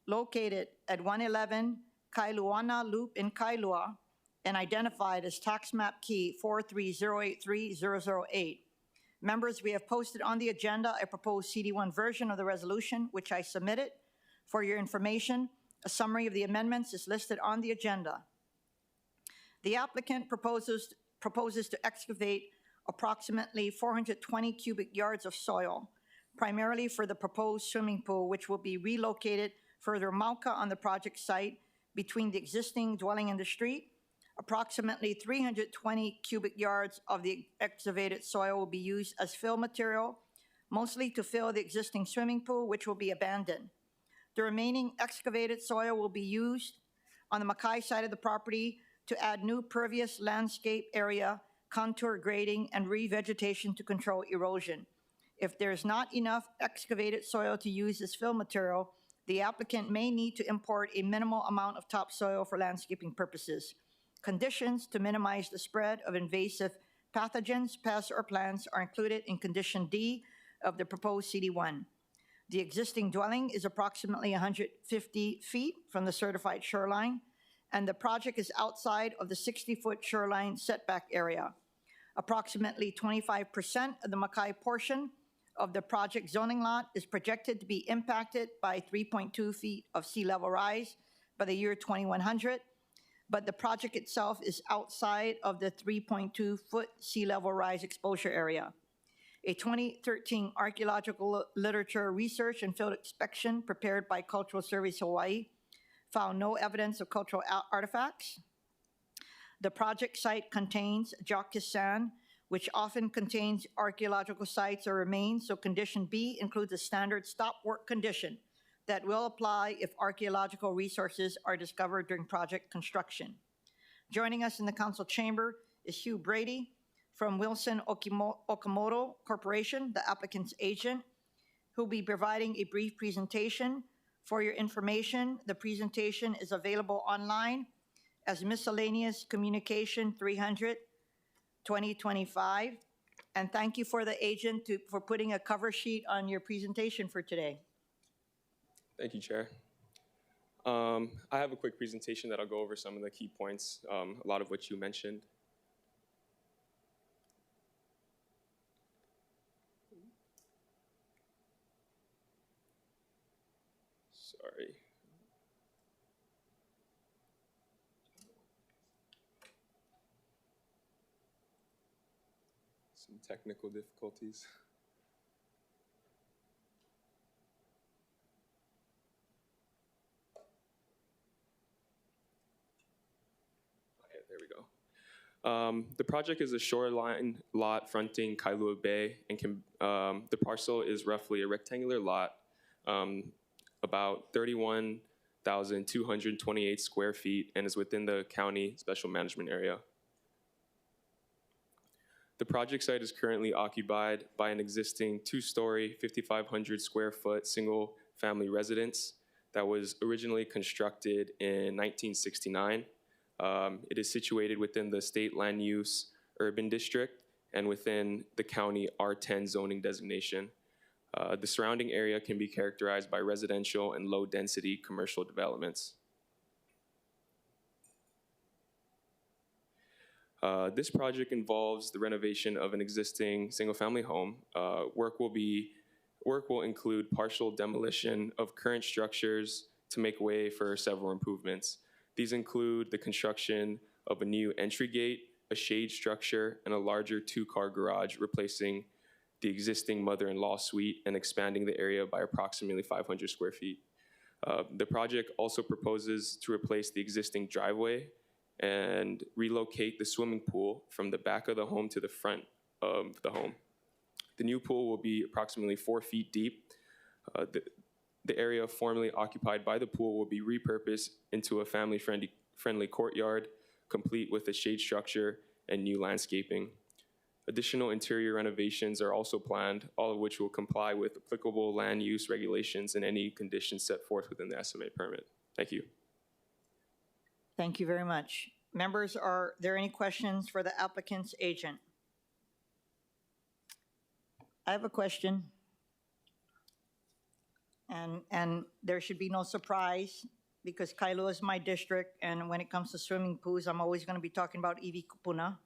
located at 111 Kailua Loop in Kailua and identified as tax map key 43083-008. Members, we have posted on the agenda a proposed CD1 version of the resolution, which I submitted. For your information, a summary of the amendments is listed on the agenda. The applicant proposes to excavate approximately 420 cubic yards of soil, primarily for the proposed swimming pool, which will be relocated further mauka on the project site between the existing dwelling and the street. Approximately 320 cubic yards of the excavated soil will be used as fill material, mostly to fill the existing swimming pool, which will be abandoned. The remaining excavated soil will be used on the Makai side of the property to add new pervious landscape area, contour grading, and revegetation to control erosion. If there is not enough excavated soil to use as fill material, the applicant may need to import a minimal amount of topsoil for landscaping purposes. Conditions to minimize the spread of invasive pathogens, pests, or plants are included in Condition D of the proposed CD1. The existing dwelling is approximately 150 feet from the certified shoreline, and the project is outside of the 60-foot shoreline setback area. Approximately 25% of the Makai portion of the project zoning lot is projected to be impacted by 3.2 feet of sea level rise by the year 2100, but the project itself is outside of the 3.2-foot sea level rise exposure area. A 2013 archaeological literature research and field inspection prepared by Cultural Service Hawaii found no evidence of cultural artifacts. The project site contains Jacques sand, which often contains archaeological sites or remains, so Condition B includes a standard stop work condition that will apply if archaeological resources are discovered during project construction. Joining us in the council chamber is Hugh Brady from Wilson Okamoto Corporation, the applicant's agent, who will be providing a brief presentation. For your information, the presentation is available online as Miscellaneous Communication 300 2025. And thank you for the agent for putting a cover sheet on your presentation for today. Thank you, Chair. I have a quick presentation that I'll go over some of the key points, a lot of which you mentioned. Sorry. Some technical difficulties. There we go. The project is a shoreline lot fronting Kailua Bay, and the parcel is roughly a rectangular lot, about 31,228 square feet, and is within the county special management area. The project site is currently occupied by an existing 2-story, 5,500 square foot single family residence that was originally constructed in 1969. It is situated within the state land use urban district and within the county R10 zoning designation. The surrounding area can be characterized by residential and low density commercial developments. This project involves the renovation of an existing single family home. Work will include partial demolition of current structures to make way for several improvements. These include the construction of a new entry gate, a shade structure, and a larger two-car garage, replacing the existing mother-in-law suite and expanding the area by approximately 500 square feet. The project also proposes to replace the existing driveway and relocate the swimming pool from the back of the home to the front of the home. The new pool will be approximately 4 feet deep. The area formerly occupied by the pool will be repurposed into a family-friendly courtyard, complete with a shade structure and new landscaping. Additional interior renovations are also planned, all of which will comply with applicable land use regulations and any conditions set forth within the SMA permit. Thank you. Thank you very much. Members, are there any questions for the applicant's agent? I have a question. And there should be no surprise because Kailua is my district, and when it comes to swimming pools, I'm always going to be talking about iwi kupuna.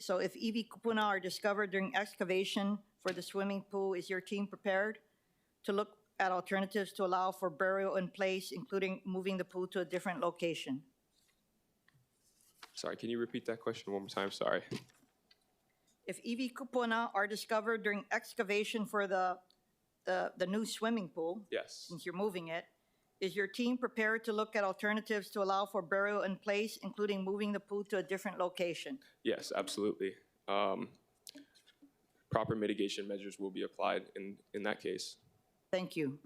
So if iwi kupuna are discovered during excavation for the swimming pool, is your team prepared to look at alternatives to allow for burial in place, including moving the pool to a different location? Sorry, can you repeat that question one more time? Sorry. If iwi kupuna are discovered during excavation for the new swimming pool, Yes. since you're moving it, is your team prepared to look at alternatives to allow for burial in place, including moving the pool to a different location? Yes, absolutely. Proper mitigation measures will be applied in that case. Thank you.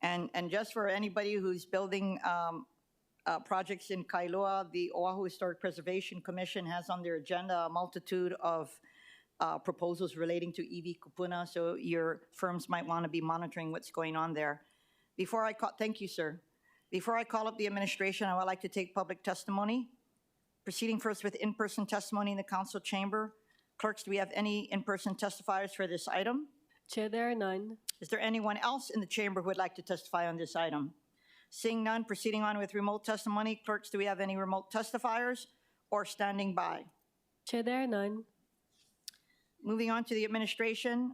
And just for anybody who's building projects in Kailua, the Oahu Historic Preservation Commission has on their agenda a multitude of proposals relating to iwi kupuna, so your firms might want to be monitoring what's going on there. Thank you, sir. Before I call up the administration, I would like to take public testimony. Proceeding first with in-person testimony in the council chamber. Clerks, do we have any in-person testifiers for this item? Chair, there are none. Is there anyone else in the chamber who would like to testify on this item? Seeing none, proceeding on with remote testimony. Clerks, do we have any remote testifiers or standing by? Chair, there are none. Moving on to the administration,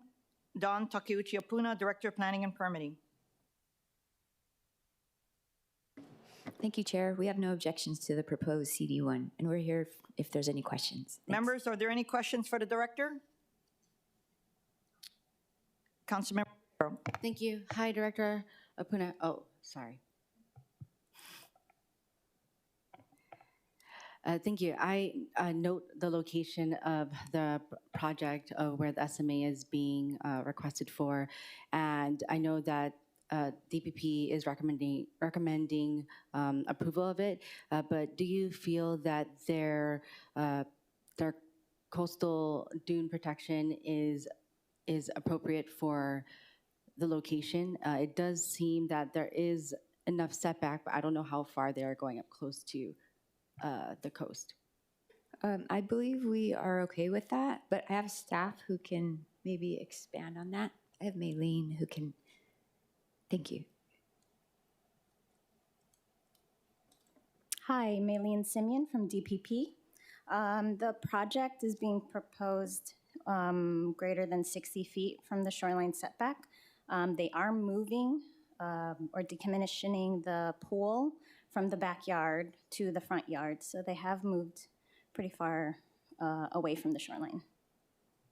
Don Takeuchi Apuna, Director of Planning and Permitting. Thank you, Chair. We have no objections to the proposed CD1, and we're here if there's any questions. Thanks. Members, are there any questions for the director? Councilmember. Thank you. Hi, Director Apuna. Oh, sorry. Thank you. I note the location of the project where the SMA is being requested for, and I know that DPP is recommending approval of it, but do you feel that their coastal dune protection is appropriate for the location? It does seem that there is enough setback, but I don't know how far they are going up close to the coast. I believe we are okay with that, but I have staff who can maybe expand on that. I have Maylene who can. Thank you. Hi, Maylene Simeon from DPP. The project is being proposed greater than 60 feet from the shoreline setback. They are moving or decommissioning the pool from the backyard to the front yard, so they have moved pretty far away from the shoreline.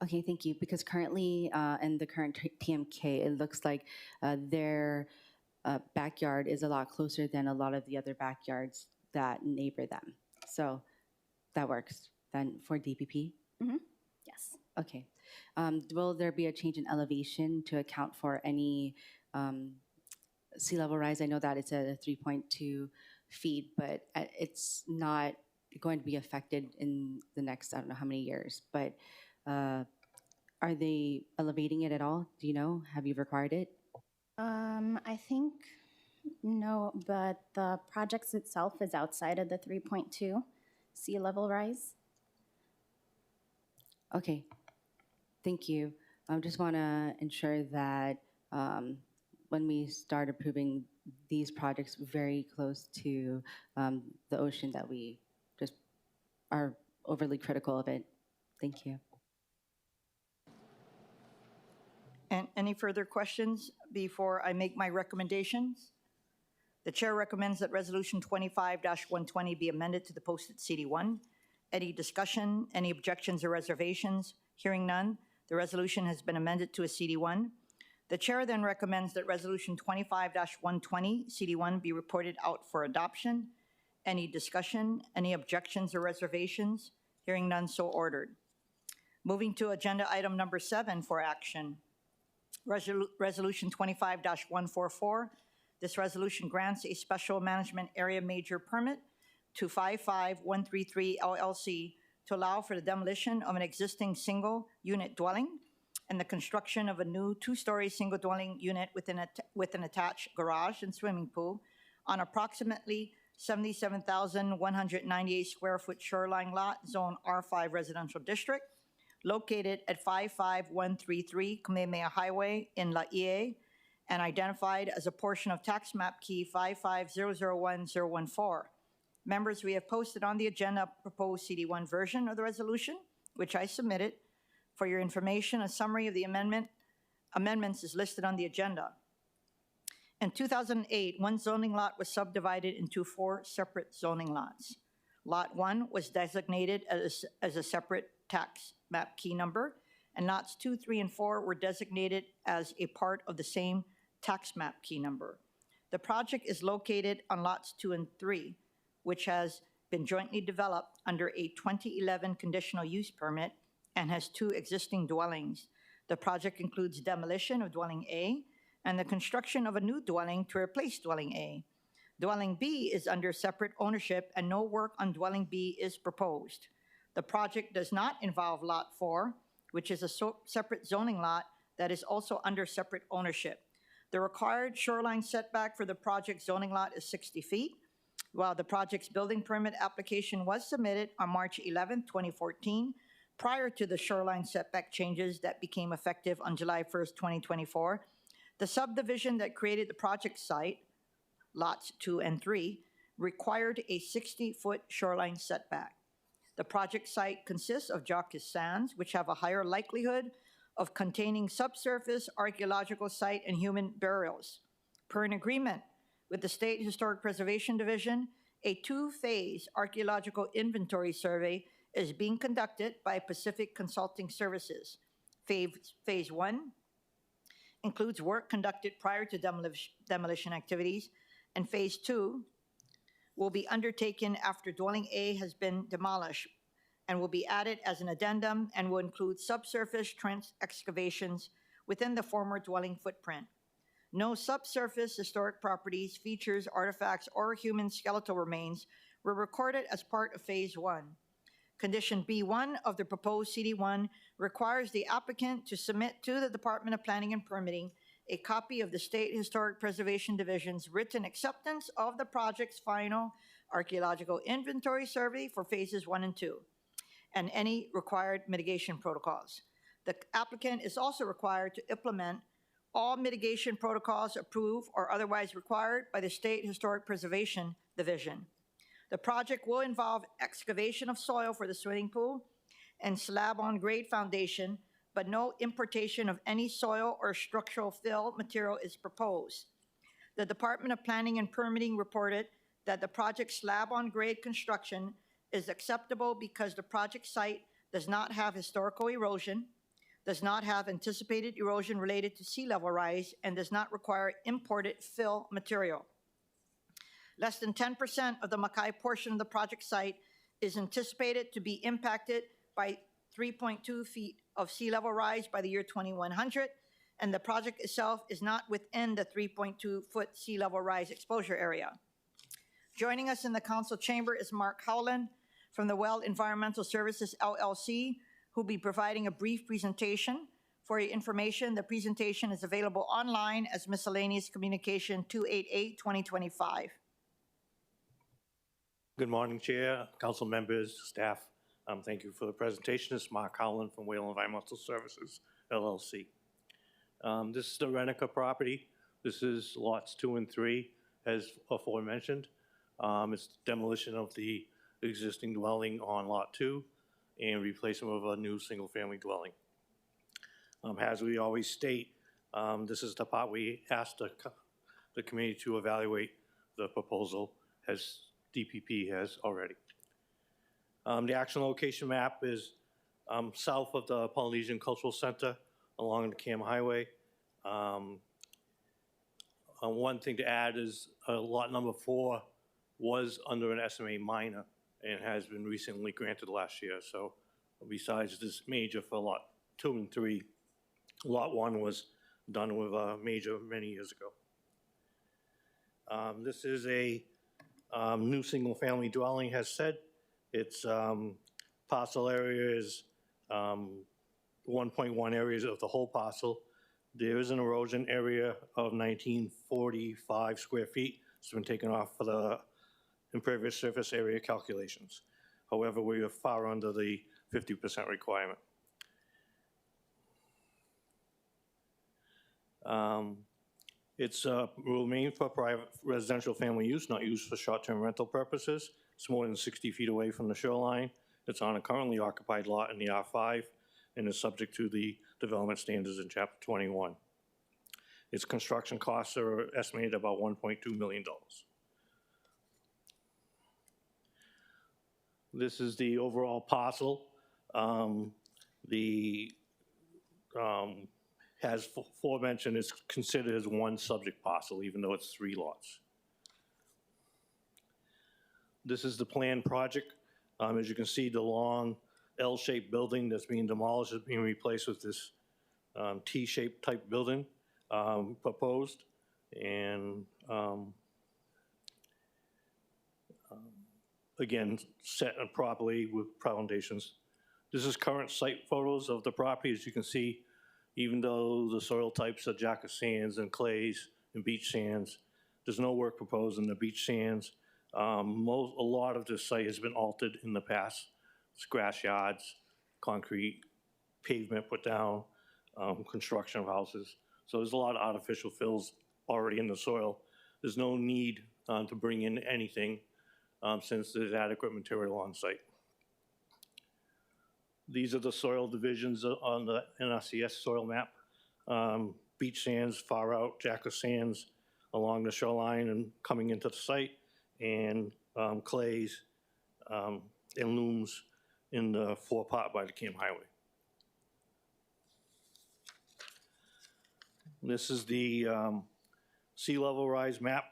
Okay, thank you. Because currently, in the current TMK, it looks like their backyard is a lot closer than a lot of the other backyards that neighbor them. So that works then for DPP? Mm-hmm. Yes. Okay. Will there be a change in elevation to account for any sea level rise? I know that it's at 3.2 feet, but it's not going to be affected in the next, I don't know how many years, but are they elevating it at all? Do you know? Have you required it? I think no, but the project itself is outside of the 3.2 sea level rise. Okay, thank you. I just want to ensure that when we start approving these projects very close to the ocean, that we just are overly critical of it. Thank you. And any further questions before I make my recommendations? The chair recommends that Resolution 25-120 be amended to the posted CD1. Any discussion, any objections or reservations? Hearing none, the resolution has been amended to a CD1. The chair then recommends that Resolution 25-120, CD1, be reported out for adoption. Any discussion, any objections or reservations? Hearing none, so ordered. Moving to agenda item number 7 for action. Resolution 25-144. This resolution grants a special management area major permit to 55133 LLC to allow for the demolition of an existing single-unit dwelling and the construction of a new 2-story single-dwelling unit with an attached garage and swimming pool on approximately 77,198 square foot shoreline lot, Zone R5 Residential District, located at 55133 Kamehameha Highway in Laie, and identified as a portion of tax map key 55001-014. Members, we have posted on the agenda proposed CD1 version of the resolution, which I submitted. For your information, a summary of the amendments is listed on the agenda. In 2008, one zoning lot was subdivided into 4 separate zoning lots. Lot 1 was designated as a separate tax map key number, and lots 2, 3, and 4 were designated as a part of the same tax map key number. The project is located on lots 2 and 3, which has been jointly developed under a 2011 conditional use permit and has 2 existing dwellings. The project includes demolition of dwelling A and the construction of a new dwelling to replace dwelling A. Dwelling B is under separate ownership and no work on dwelling B is proposed. The project does not involve Lot 4, which is a separate zoning lot that is also under separate ownership. The required shoreline setback for the project zoning lot is 60 feet, while the project's building permit application was submitted on March 11, 2014, prior to the shoreline setback changes that became effective on July 1st, 2024. The subdivision that created the project site, lots 2 and 3, required a 60-foot shoreline setback. The project site consists of Jacques sands, which have a higher likelihood of containing subsurface archaeological site and human burials. Per an agreement with the State Historic Preservation Division, a 2-phase archaeological inventory survey is being conducted by Pacific Consulting Services. Phase 1 includes work conducted prior to demolition activities, and Phase 2 will be undertaken after dwelling A has been demolished and will be added as an addendum and will include subsurface trench excavations within the former dwelling footprint. No subsurface historic properties, features, artifacts, or human skeletal remains were recorded as part of Phase 1. Condition B1 of the proposed CD1 requires the applicant to submit to the Department of Planning and Permitting a copy of the State Historic Preservation Division's written acceptance of the project's final archaeological inventory survey for Phases 1 and 2, and any required mitigation protocols. The applicant is also required to implement all mitigation protocols approved or otherwise required by the State Historic Preservation Division. The project will involve excavation of soil for the swimming pool and slab-on-grade foundation, but no importation of any soil or structural fill material is proposed. The Department of Planning and Permitting reported that the project's slab-on-grade construction is acceptable because the project site does not have historical erosion, does not have anticipated erosion related to sea level rise, and does not require imported fill material. Less than 10% of the Makai portion of the project site is anticipated to be impacted by 3.2 feet of sea level rise by the year 2100, and the project itself is not within the 3.2-foot sea level rise exposure area. Joining us in the council chamber is Mark Howland from the Well Environmental Services, LLC, who'll be providing a brief presentation. For your information, the presentation is available online as Miscellaneous Communication 288-2025. Good morning, Chair, council members, staff. Thank you for the presentation. It's Mark Howland from Weyer Environmental Services, LLC. This is the Renica property. This is lots 2 and 3, as aforementioned. It's demolition of the existing dwelling on lot 2 and replacement of a new single-family dwelling. As we always state, this is the part we asked the committee to evaluate the proposal as DPP has already. The action location map is south of the Polynesian Cultural Center along the Cam Highway. One thing to add is lot number 4 was under an SMA minor and has been recently granted last year. So besides this major for lot 2 and 3, lot 1 was done with a major many years ago. This is a new single-family dwelling, has said. Its parcel area is 1.1 areas of the whole parcel. There is an erosion area of 1945 square feet. It's been taken off for the impervious surface area calculations. However, we are far under the 50% requirement. It's remain for private residential family use, not used for short-term rental purposes. It's more than 60 feet away from the shoreline. It's on a currently occupied lot in the R5 and is subject to the development standards in Chapter 21. Its construction costs are estimated about $1.2 million. This is the overall parcel. As aforementioned, is considered as one subject parcel, even though it's 3 lots. This is the planned project. As you can see, the long L-shaped building that's being demolished is being replaced with this T-shaped type building proposed. And again, set properly with foundations. This is current site photos of the property. As you can see, even though the soil types are jack sands and clays and beach sands, there's no work proposed in the beach sands. A lot of this site has been altered in the past. It's grass yards, concrete, pavement put down, construction of houses. So there's a lot of artificial fills already in the soil. There's no need to bring in anything since there's adequate material on site. These are the soil divisions on the NRCS soil map. Beach sands far out, jack sands along the shoreline and coming into the site, and clays and looms in the forepart by the Cam Highway. This is the sea level rise map.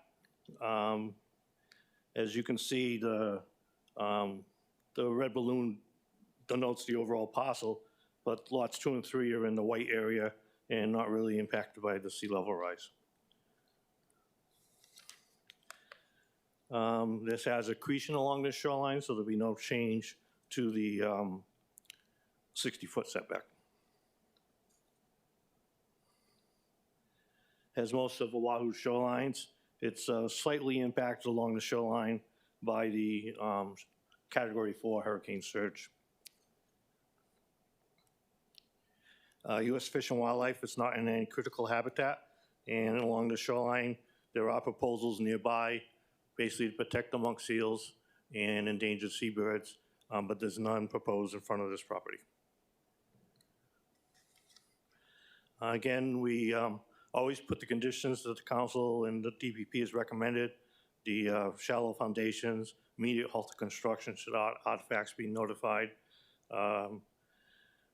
As you can see, the red balloon denotes the overall parcel, but lots 2 and 3 are in the white area and not really impacted by the sea level rise. This has accretion along the shoreline, so there'll be no change to the 60-foot setback. As most of Oahu's shorelines, it's slightly impacted along the shoreline by the Category 4 hurricane surge. U.S. Fish and Wildlife is not in any critical habitat, and along the shoreline, there are proposals nearby basically to protect the monk seals and endangered seabirds, but there's none proposed in front of this property. Again, we always put the conditions that the council and the DPP has recommended. The shallow foundations, immediate halt to construction should artifacts be notified.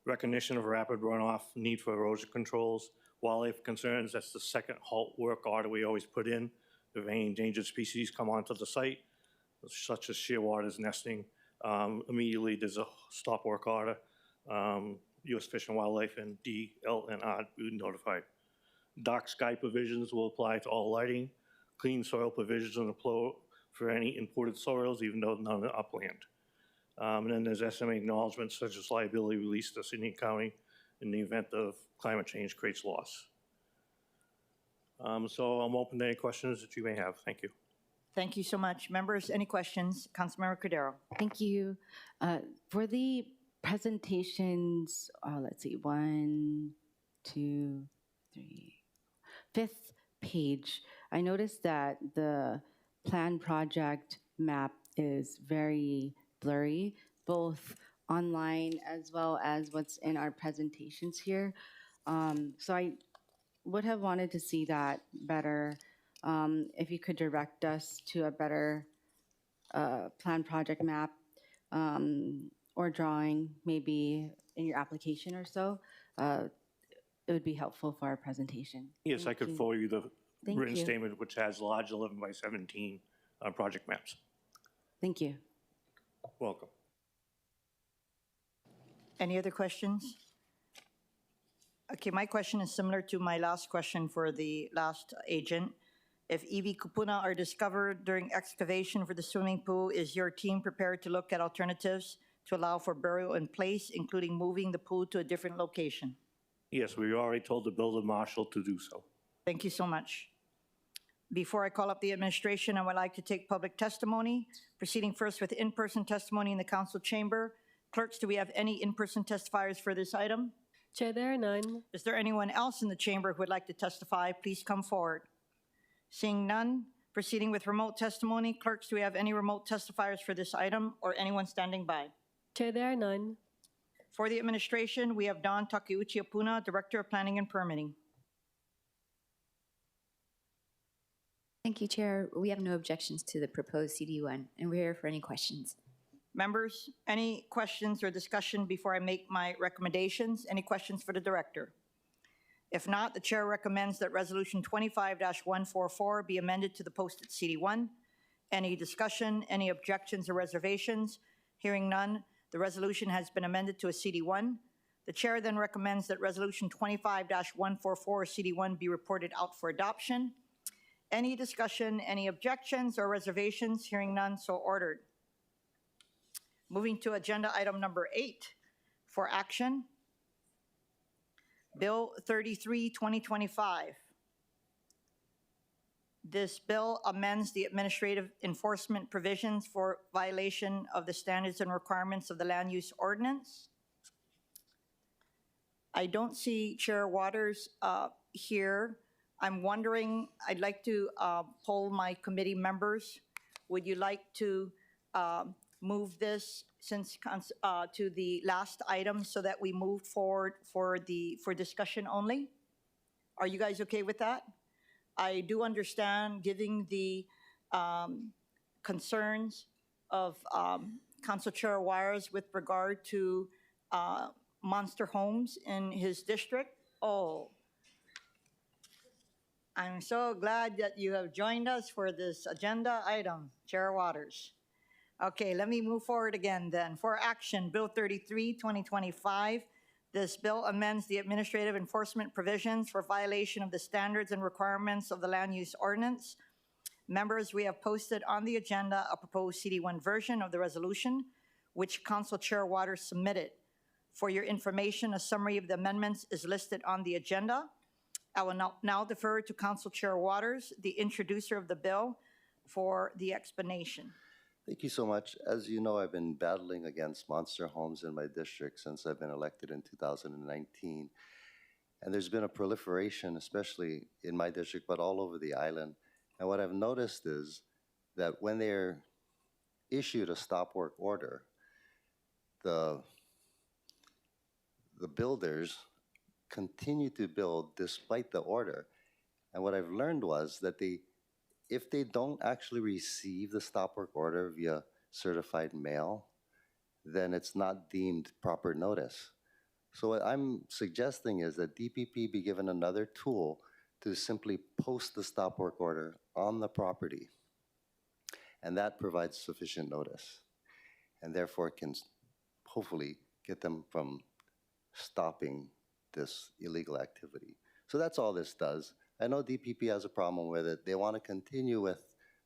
Recognition of rapid runoff, need for erosion controls. Wildlife concerns, that's the second halt work order we always put in. If any endangered species come onto the site, such as shearwaters nesting, immediately there's a stop work order. U.S. Fish and Wildlife and DLNR will be notified. Dark sky provisions will apply to all lighting. Clean soil provisions will apply for any imported soils, even though none are upland. And then there's SMA acknowledgements such as liability released to Sydney County in the event of climate change creates loss. So I'm open to any questions that you may have. Thank you. Thank you so much. Members, any questions? Councilmember Cordero. Thank you. For the presentations, let's see, 1, 2, 3, 5th page, I noticed that the planned project map is very blurry, both online as well as what's in our presentations here. So I would have wanted to see that better if you could direct us to a better plan project map or drawing, maybe in your application or so, it would be helpful for our presentation. Yes, I could forward you the Thank written you. statement, which has large 11 by 17 project maps. Thank you. Welcome. Any other questions? Okay, my question is similar to my last question for the last agent. If iwi kupuna are discovered during excavation for the swimming pool, is your team prepared to look at alternatives to allow for burial in place, including moving the pool to a different location? Yes, we already told the builder marshal to do so. Thank you so much. Before I call up the administration, I would like to take public testimony. Proceeding first with in-person testimony in the council chamber. Clerks, do we have any in-person testifiers for this item? Chair, there are none. Is there anyone else in the chamber who would like to testify? Please come forward. Seeing none, proceeding with remote testimony. Clerks, do we have any remote testifiers for this item or anyone standing by? Chair, there are none. For the administration, we have Don Takeuchi Apuna, Director of Planning and Permitting. Thank you, Chair. We have no objections to the proposed CD1, and we're here for any questions. Members, any questions or discussion before I make my recommendations? Any questions for the Director? If not, the Chair recommends that Resolution 25-144 be amended to the posted CD1. Any discussion, any objections or reservations? Hearing none, the resolution has been amended to a CD1. The Chair then recommends that Resolution 25-144 CD1 be reported out for adoption. Any discussion, any objections or reservations? Hearing none, so ordered. Moving to agenda item number 8 for action. Bill 33, 2025. This bill amends the administrative enforcement provisions for violation of the standards and requirements of the land use ordinance. I don't see Chair Waters here. I'm wondering, I'd like to poll my committee members. Would you like to move this since to the last item so that we move forward for discussion only? Are you guys okay with that? I do understand, given the concerns of Council Chair Weyers with regard to monster homes in his district. Oh, I'm so glad that you have joined us for this agenda item, Chair Waters. Okay, let me move forward again then. For action, Bill 33, 2025. This bill amends the administrative enforcement provisions for violation of the standards and requirements of the land use ordinance. Members, we have posted on the agenda a proposed CD1 version of the resolution, which Council Chair Waters submitted. For your information, a summary of the amendments is listed on the agenda. I will now defer to Council Chair Waters, the introducer of the bill, for the explanation. Thank you so much. As you know, I've been battling against monster homes in my district since I've been elected in 2019. And there's been a proliferation, especially in my district, but all over the island. And what I've noticed is that when they're issued a stop work order, the builders continue to build despite the order. And what I've learned was that if they don't actually receive the stop work order via certified mail, then it's not deemed proper notice. So what I'm suggesting is that DPP be given another tool to simply post the stop work order on the property. And that provides sufficient notice. And therefore can hopefully get them from stopping this illegal activity. So that's all this does. I know DPP has a problem with it. They want to continue with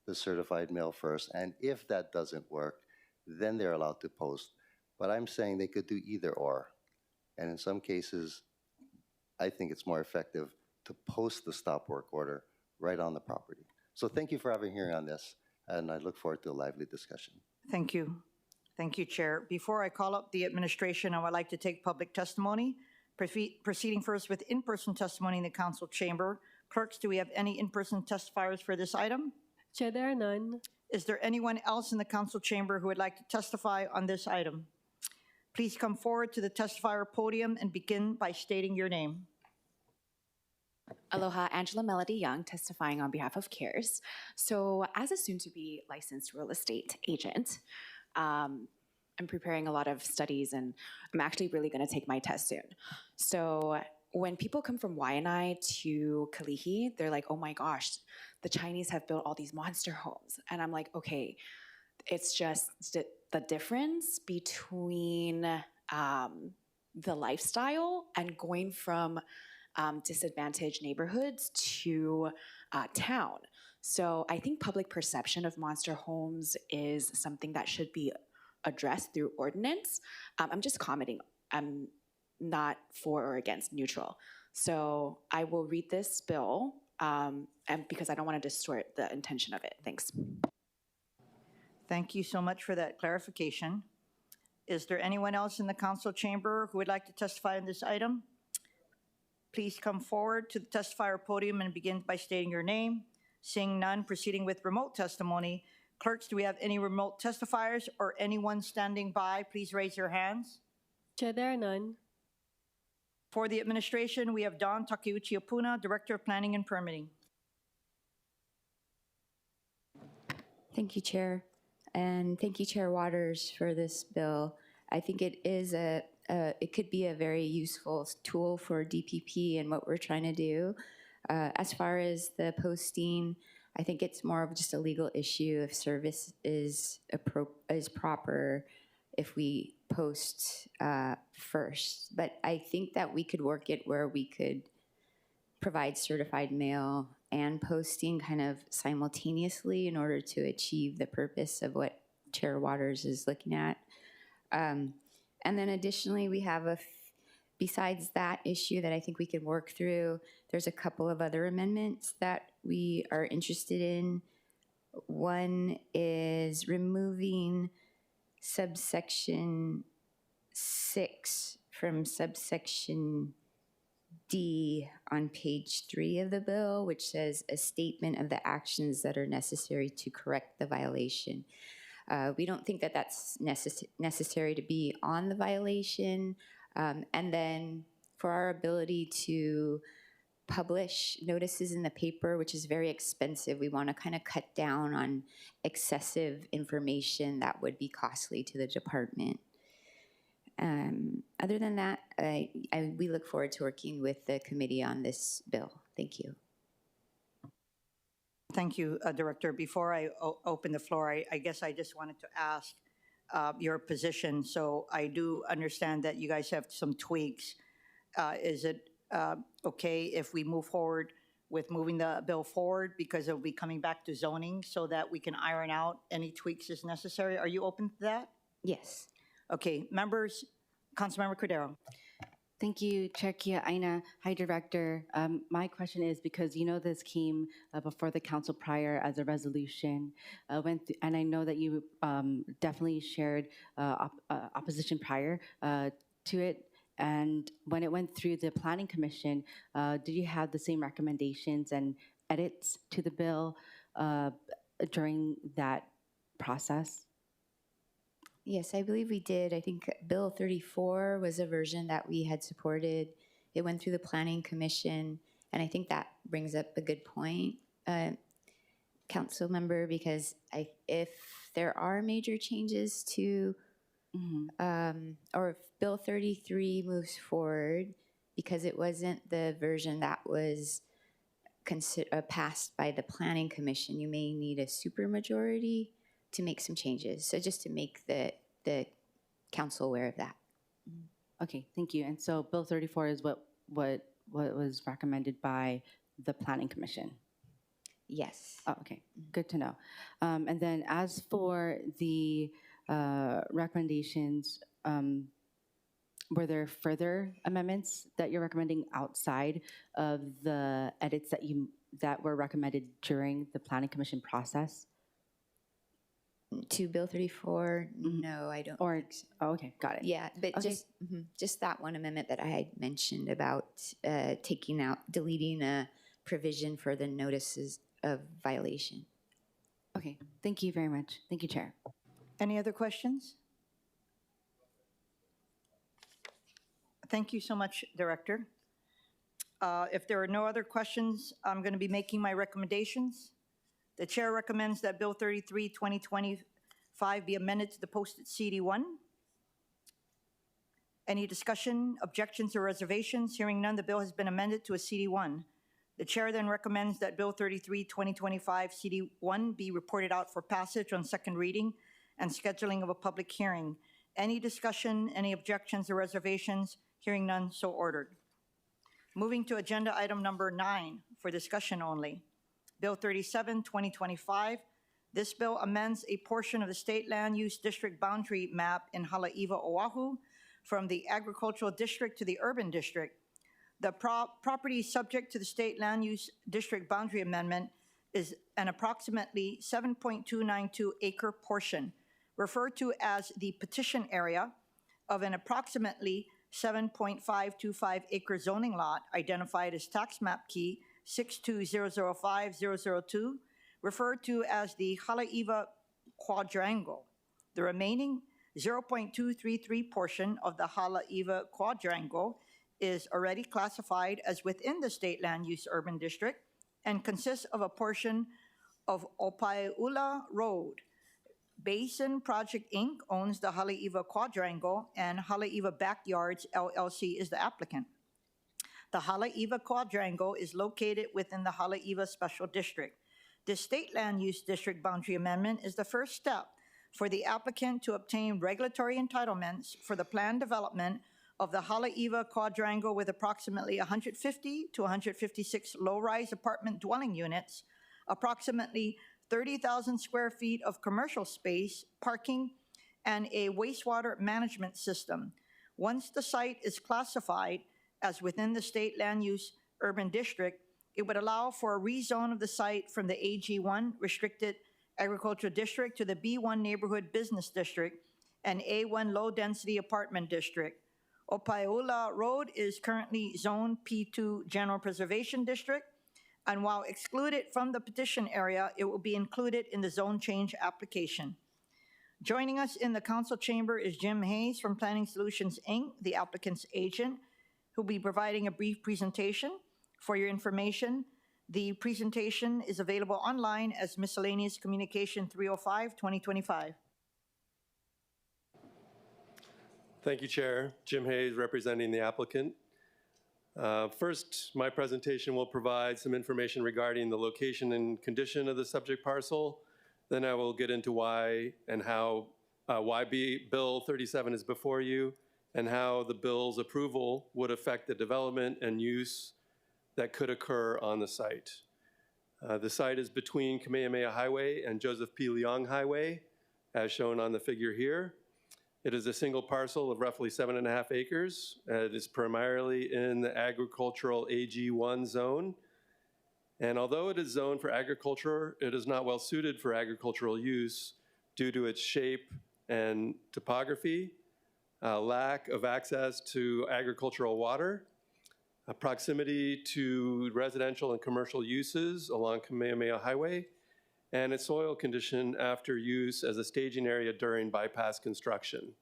the certified mail first, and if that doesn't work, then they're allowed to post. But I'm saying they could do either or. And in some cases, I think it's more effective to post the stop work order right on the property. So thank you for having a hearing on this, and I look forward to a lively discussion. Thank you. Thank you, Chair. Before I call up the administration, I would like to take public testimony. Proceeding first with in-person testimony in the council chamber. Clerks, do we have any in-person testifiers for this item? Chair, there are none. Is there anyone else in the council chamber who would like to testify on this item? Please come forward to the testifier podium and begin by stating your name. Aloha, Angela Melody Young, testifying on behalf of CARES. So as a soon-to-be licensed real estate agent, I'm preparing a lot of studies, and I'm actually really going to take my test soon. So when people come from Waianae to Kalihi, they're like, oh my gosh, the Chinese have built all these monster homes. And I'm like, okay, it's just the difference between the lifestyle and going from disadvantaged neighborhoods to town. So I think public perception of monster homes is something that should be addressed through ordinance. I'm just commenting. I'm not for or against, neutral. So I will read this bill, and because I don't want to distort the intention of it. Thanks. Thank you so much for that clarification. Is there anyone else in the council chamber who would like to testify on this item? Please come forward to the testifier podium and begin by stating your name. Seeing none, proceeding with remote testimony. Clerks, do we have any remote testifiers or anyone standing by? Please raise your hands. Chair, there are none. For the administration, we have Dawn Takeuchi Apuna, Director of Planning and Permitting. Thank you, Chair. And thank you, Chair Waters, for this bill. I think it is it could be a very useful tool for DPP and what we're trying to do. As far as the posting, I think it's more of just a legal issue if service is proper if we post first. But I think that we could work it where we could provide certified mail and posting kind of simultaneously in order to achieve the purpose of what Chair Waters is looking at. And then additionally, we have besides that issue that I think we can work through, there's a couple of other amendments that we are interested in. One is removing subsection 6 from subsection D on page 3 of the bill, which says a statement of the actions that are necessary to correct the violation. We don't think that that's necessary to be on the violation. And then for our ability to publish notices in the paper, which is very expensive, we want to kind of cut down on excessive information that would be costly to the department. Other than that, we look forward to working with the committee on this bill. Thank you. Thank you, Director. Before I open the floor, I guess I just wanted to ask your position. So I do understand that you guys have some tweaks. Is it okay if we move forward with moving the bill forward because it will be coming back to zoning so that we can iron out any tweaks as necessary? Are you open to that? Yes. Okay, members, Councilmember Cordero. Thank you, Chair Kiaʻāina. Hi, Director. My question is, because you know this came before the council prior as a resolution, and I know that you definitely shared opposition prior to it. And when it went through the Planning Commission, did you have the same recommendations and edits to the bill during that process? Yes, I believe we did. I think Bill 34 was a version that we had supported. It went through the Planning Commission, and I think that brings up a good point, Council Member, because if there are major changes to, or if Bill 33 moves forward, because it wasn't the version that was passed by the Planning Commission, you may need a supermajority to make some changes. So just to make the council aware of that. Okay, thank you. And so Bill 34 is what was recommended by the Planning Commission? Yes. Oh, okay, good to know. And then as for the recommendations, were there further amendments that you're recommending outside of the edits that were recommended during the Planning Commission process? To Bill 34, no, I don't think so. Oh, okay, got it. Yeah, but Okay. just that one amendment that I had mentioned about deleting a provision for the notices of violation. Okay, thank you very much. Thank you, Chair. Any other questions? Thank you so much, Director. If there are no other questions, I'm going to be making my recommendations. The chair recommends that Bill 33, 2025 be amended to the posted CD1. Any discussion, objections, or reservations? Hearing none, the bill has been amended to a CD1. The chair then recommends that Bill 33, 2025 CD1 be reported out for passage on second reading and scheduling of a public hearing. Any discussion, any objections or reservations? Hearing none, so ordered. Moving to agenda item number 9 for discussion only. Bill 37, 2025. This bill amends a portion of the state land use district boundary map in Haleiwa, Oahu, from the agricultural district to the urban district. The property subject to the state land use district boundary amendment is an approximately 7.292 acre portion, referred to as the petition area, of an approximately 7.525 acre zoning lot identified as tax map key 62005-002, referred to as the Haleiwa Quadrangle. The remaining 0.233 portion of the Haleiwa Quadrangle is already classified as within the state land use urban district and consists of a portion of Opaiula Road. Basin Project Inc. owns the Haleiwa Quadrangle, and Haleiwa Backyards LLC is the applicant. The Haleiwa Quadrangle is located within the Haleiwa Special District. This state land use district boundary amendment is the first step for the applicant to obtain regulatory entitlements for the planned development of the Haleiwa Quadrangle with approximately 150 to 156 low-rise apartment dwelling units, approximately 30,000 square feet of commercial space, parking, and a wastewater management system. Once the site is classified as within the state land use urban district, it would allow for a rezone of the site from the AG1 restricted agricultural district to the B1 neighborhood business district and A1 low density apartment district. Opaiula Road is currently zoned P2 general preservation district, and while excluded from the petition area, it will be included in the zone change application. Joining us in the council chamber is Jim Hayes from Planning Solutions, Inc., the applicant's agent, who'll be providing a brief presentation. For your information, the presentation is available online as Miscellaneous Communication 305-2025. Thank you, Chair. Jim Hayes, representing the applicant. First, my presentation will provide some information regarding the location and condition of the subject parcel. Then I will get into why and how, why Bill 37 is before you, and how the bill's approval would affect the development and use that could occur on the site. The site is between Kamehameha Highway and Joseph P. Leong Highway, as shown on the figure here. It is a single parcel of roughly 7.5 acres. It is primarily in the agricultural AG1 zone. And although it is zoned for agriculture, it is not well suited for agricultural use due to its shape and topography, lack of access to agricultural water, proximity to residential and commercial uses along Kamehameha Highway, and its soil condition after use as a staging area during bypass construction.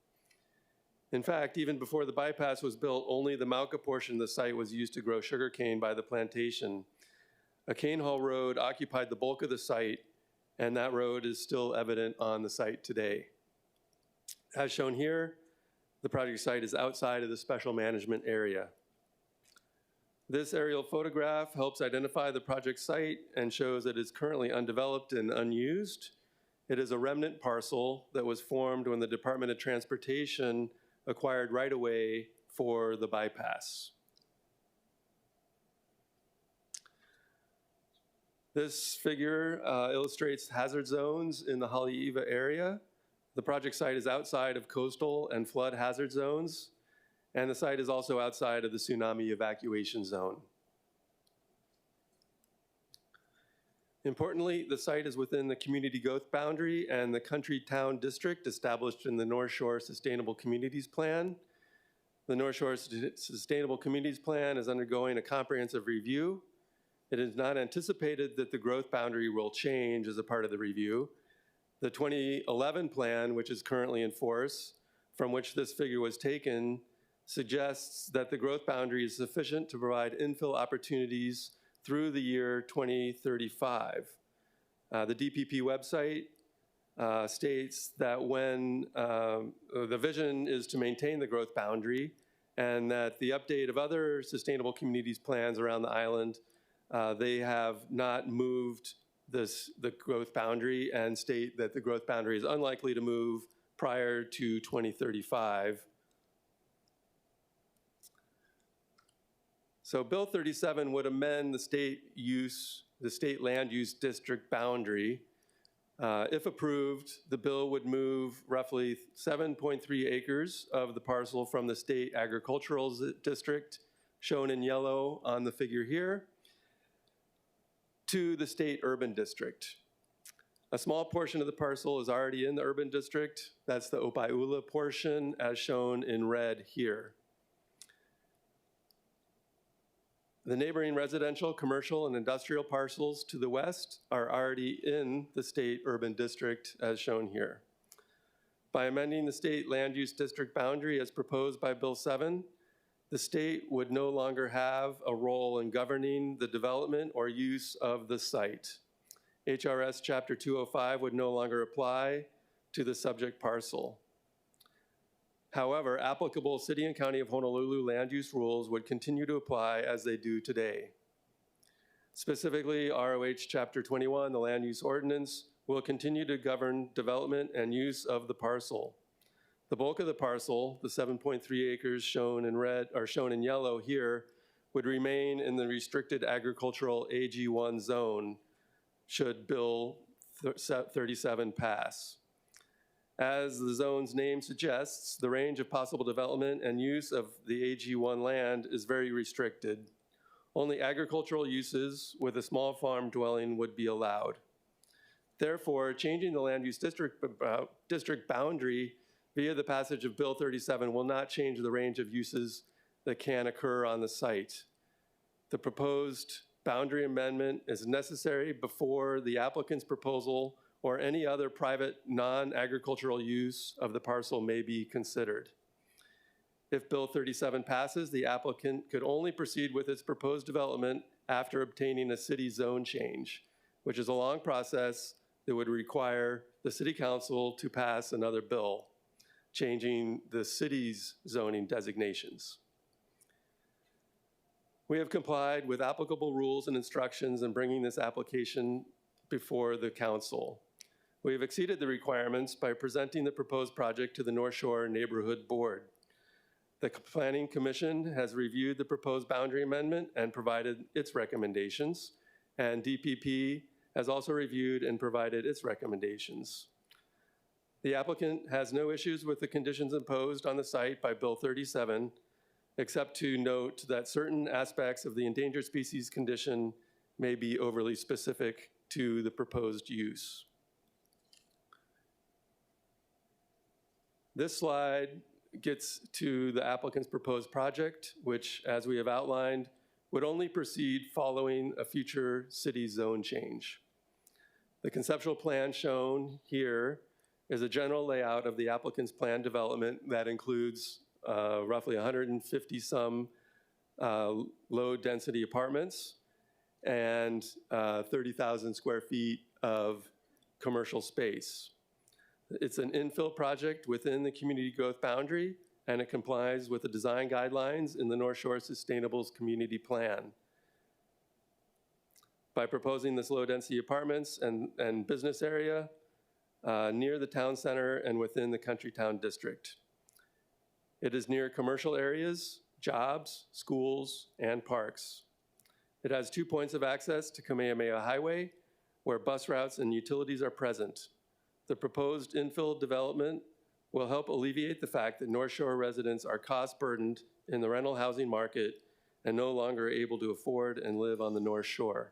In fact, even before the bypass was built, only the Mauka portion of the site was used to grow sugarcane by the plantation. A cane haul road occupied the bulk of the site, and that road is still evident on the site today. As shown here, the project site is outside of the special management area. This aerial photograph helps identify the project site and shows that it's currently undeveloped and unused. It is a remnant parcel that was formed when the Department of Transportation acquired right-of-way for the bypass. This figure illustrates hazard zones in the Haleiwa area. The project site is outside of coastal and flood hazard zones, and the site is also outside of the tsunami evacuation zone. Importantly, the site is within the community growth boundary and the country town district established in the North Shore Sustainable Communities Plan. The North Shore Sustainable Communities Plan is undergoing a comprehensive review. It is not anticipated that the growth boundary will change as a part of the review. The 2011 plan, which is currently in force, from which this figure was taken, suggests that the growth boundary is sufficient to provide infill opportunities through the year 2035. The DPP website states that when the vision is to maintain the growth boundary, and that the update of other sustainable communities plans around the island, they have not moved the growth boundary, and state that the growth boundary is unlikely to move prior to 2035. So Bill 37 would amend the state land use district boundary. If approved, the bill would move roughly 7.3 acres of the parcel from the state agricultural district, shown in yellow on the figure here, to the state urban district. A small portion of the parcel is already in the urban district. That's the Opaiula portion, as shown in red here. The neighboring residential, commercial, and industrial parcels to the west are already in the state urban district, as shown here. By amending the state land use district boundary as proposed by Bill 7, the state would no longer have a role in governing the development or use of the site. HRS Chapter 205 would no longer apply to the subject parcel. However, applicable City and County of Honolulu land use rules would continue to apply as they do today. Specifically, ROH Chapter 21, the Land Use Ordinance, will continue to govern development and use of the parcel. The bulk of the parcel, the 7.3 acres shown in red, or shown in yellow here, would remain in the restricted agricultural AG1 zone should Bill 37 pass. As the zone's name suggests, the range of possible development and use of the AG1 land is very restricted. Only agricultural uses with a small farm dwelling would be allowed. Therefore, changing the land use district boundary via the passage of Bill 37 will not change the range of uses that can occur on the site. The proposed boundary amendment is necessary before the applicant's proposal or any other private non-agricultural use of the parcel may be considered. If Bill 37 passes, the applicant could only proceed with its proposed development after obtaining a city zone change, which is a long process that would require the City Council to pass another bill, changing the city's zoning designations. We have complied with applicable rules and instructions in bringing this application before the council. We have exceeded the requirements by presenting the proposed project to the North Shore Neighborhood Board. The Planning Commission has reviewed the proposed boundary amendment and provided its recommendations, and DPP has also reviewed and provided its recommendations. The applicant has no issues with the conditions imposed on the site by Bill 37, except to note that certain aspects of the endangered species condition may be overly specific to the proposed use. This slide gets to the applicant's proposed project, which, as we have outlined, would only proceed following a future city zone change. The conceptual plan shown here is a general layout of the applicant's planned development that includes roughly 150-some low-density apartments and 30,000 square feet of commercial space. It's an infill project within the community growth boundary, and it complies with the design guidelines in the North Shore Sustainables Community Plan. By proposing this low-density apartments and business area near the town center and within the country town district. It is near commercial areas, jobs, schools, and parks. It has 2 points of access to Kamehameha Highway, where bus routes and utilities are present. The proposed infill development will help alleviate the fact that North Shore residents are cost burdened in the rental housing market and no longer able to afford and live on the North Shore.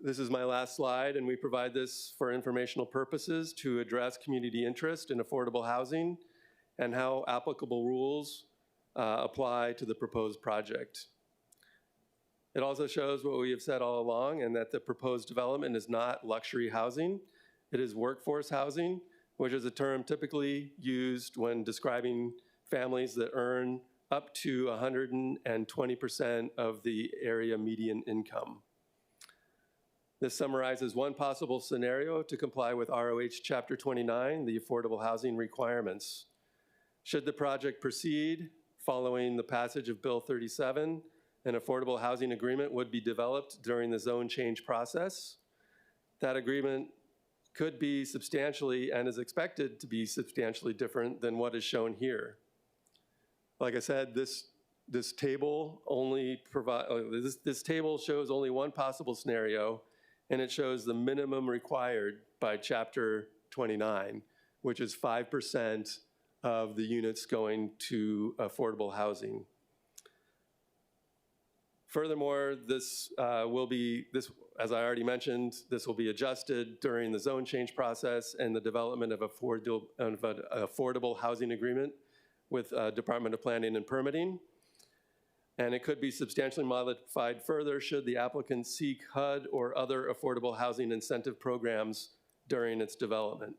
This is my last slide, and we provide this for informational purposes to address community interest in affordable housing and how applicable rules apply to the proposed project. It also shows what we have said all along, and that the proposed development is not luxury housing, It is workforce housing, which is a term typically used when describing families that earn up to 120% of the area median income. This summarizes one possible scenario to comply with ROH Chapter 29, the affordable housing requirements. Should the project proceed following the passage of Bill 37, an affordable housing agreement would be developed during the zone change process. That agreement could be substantially and is expected to be substantially different than what is shown here. Like I said, this table only this table shows only one possible scenario, and it shows the minimum required by Chapter 29, which is 5% of the units going to affordable housing. Furthermore, this as I already mentioned, this will be adjusted during the zone change process and the development of an affordable housing agreement with Department of Planning and Permitting. And it could be substantially modified further should the applicant seek HUD or other affordable housing incentive programs during its development.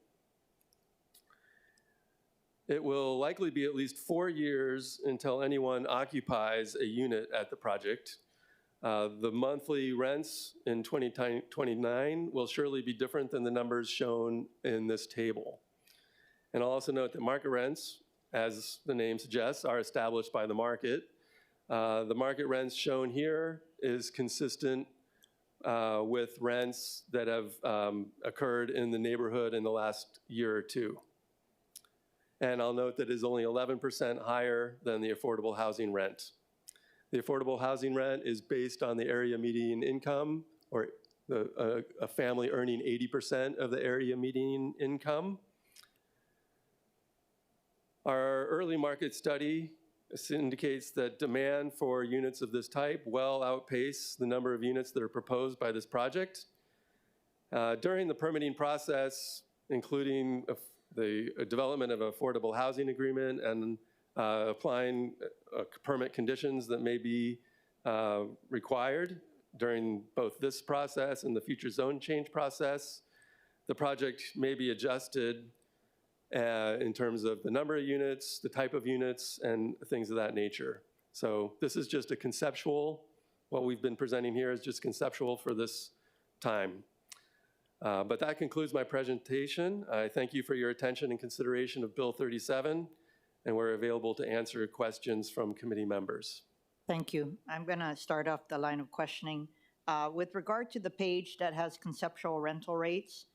It will likely be at least 4 years until anyone occupies a unit at the project. The monthly rents in 2029 will surely be different than the numbers shown in this table. And I'll also note that market rents, as the name suggests, are established by the market. The market rents shown here is consistent with rents that have occurred in the neighborhood in the last year or two. And I'll note that it is only 11% higher than the affordable housing rent. The affordable housing rent is based on the area median income, or a family earning 80% of the area median income. Our early market study indicates that demand for units of this type well outpace the number of units that are proposed by this project. During the permitting process, including the development of an affordable housing agreement and applying permit conditions that may be required during both this process and the future zone change process, the project may be adjusted in terms of the number of units, the type of units, and things of that nature. So this is just a conceptual, what we've been presenting here is just conceptual for this time. But that concludes my presentation. I thank you for your attention and consideration of Bill 37, and we're available to answer questions from committee members. Thank you. I'm going to start off the line of questioning. With regard to the page that has conceptual rental rates,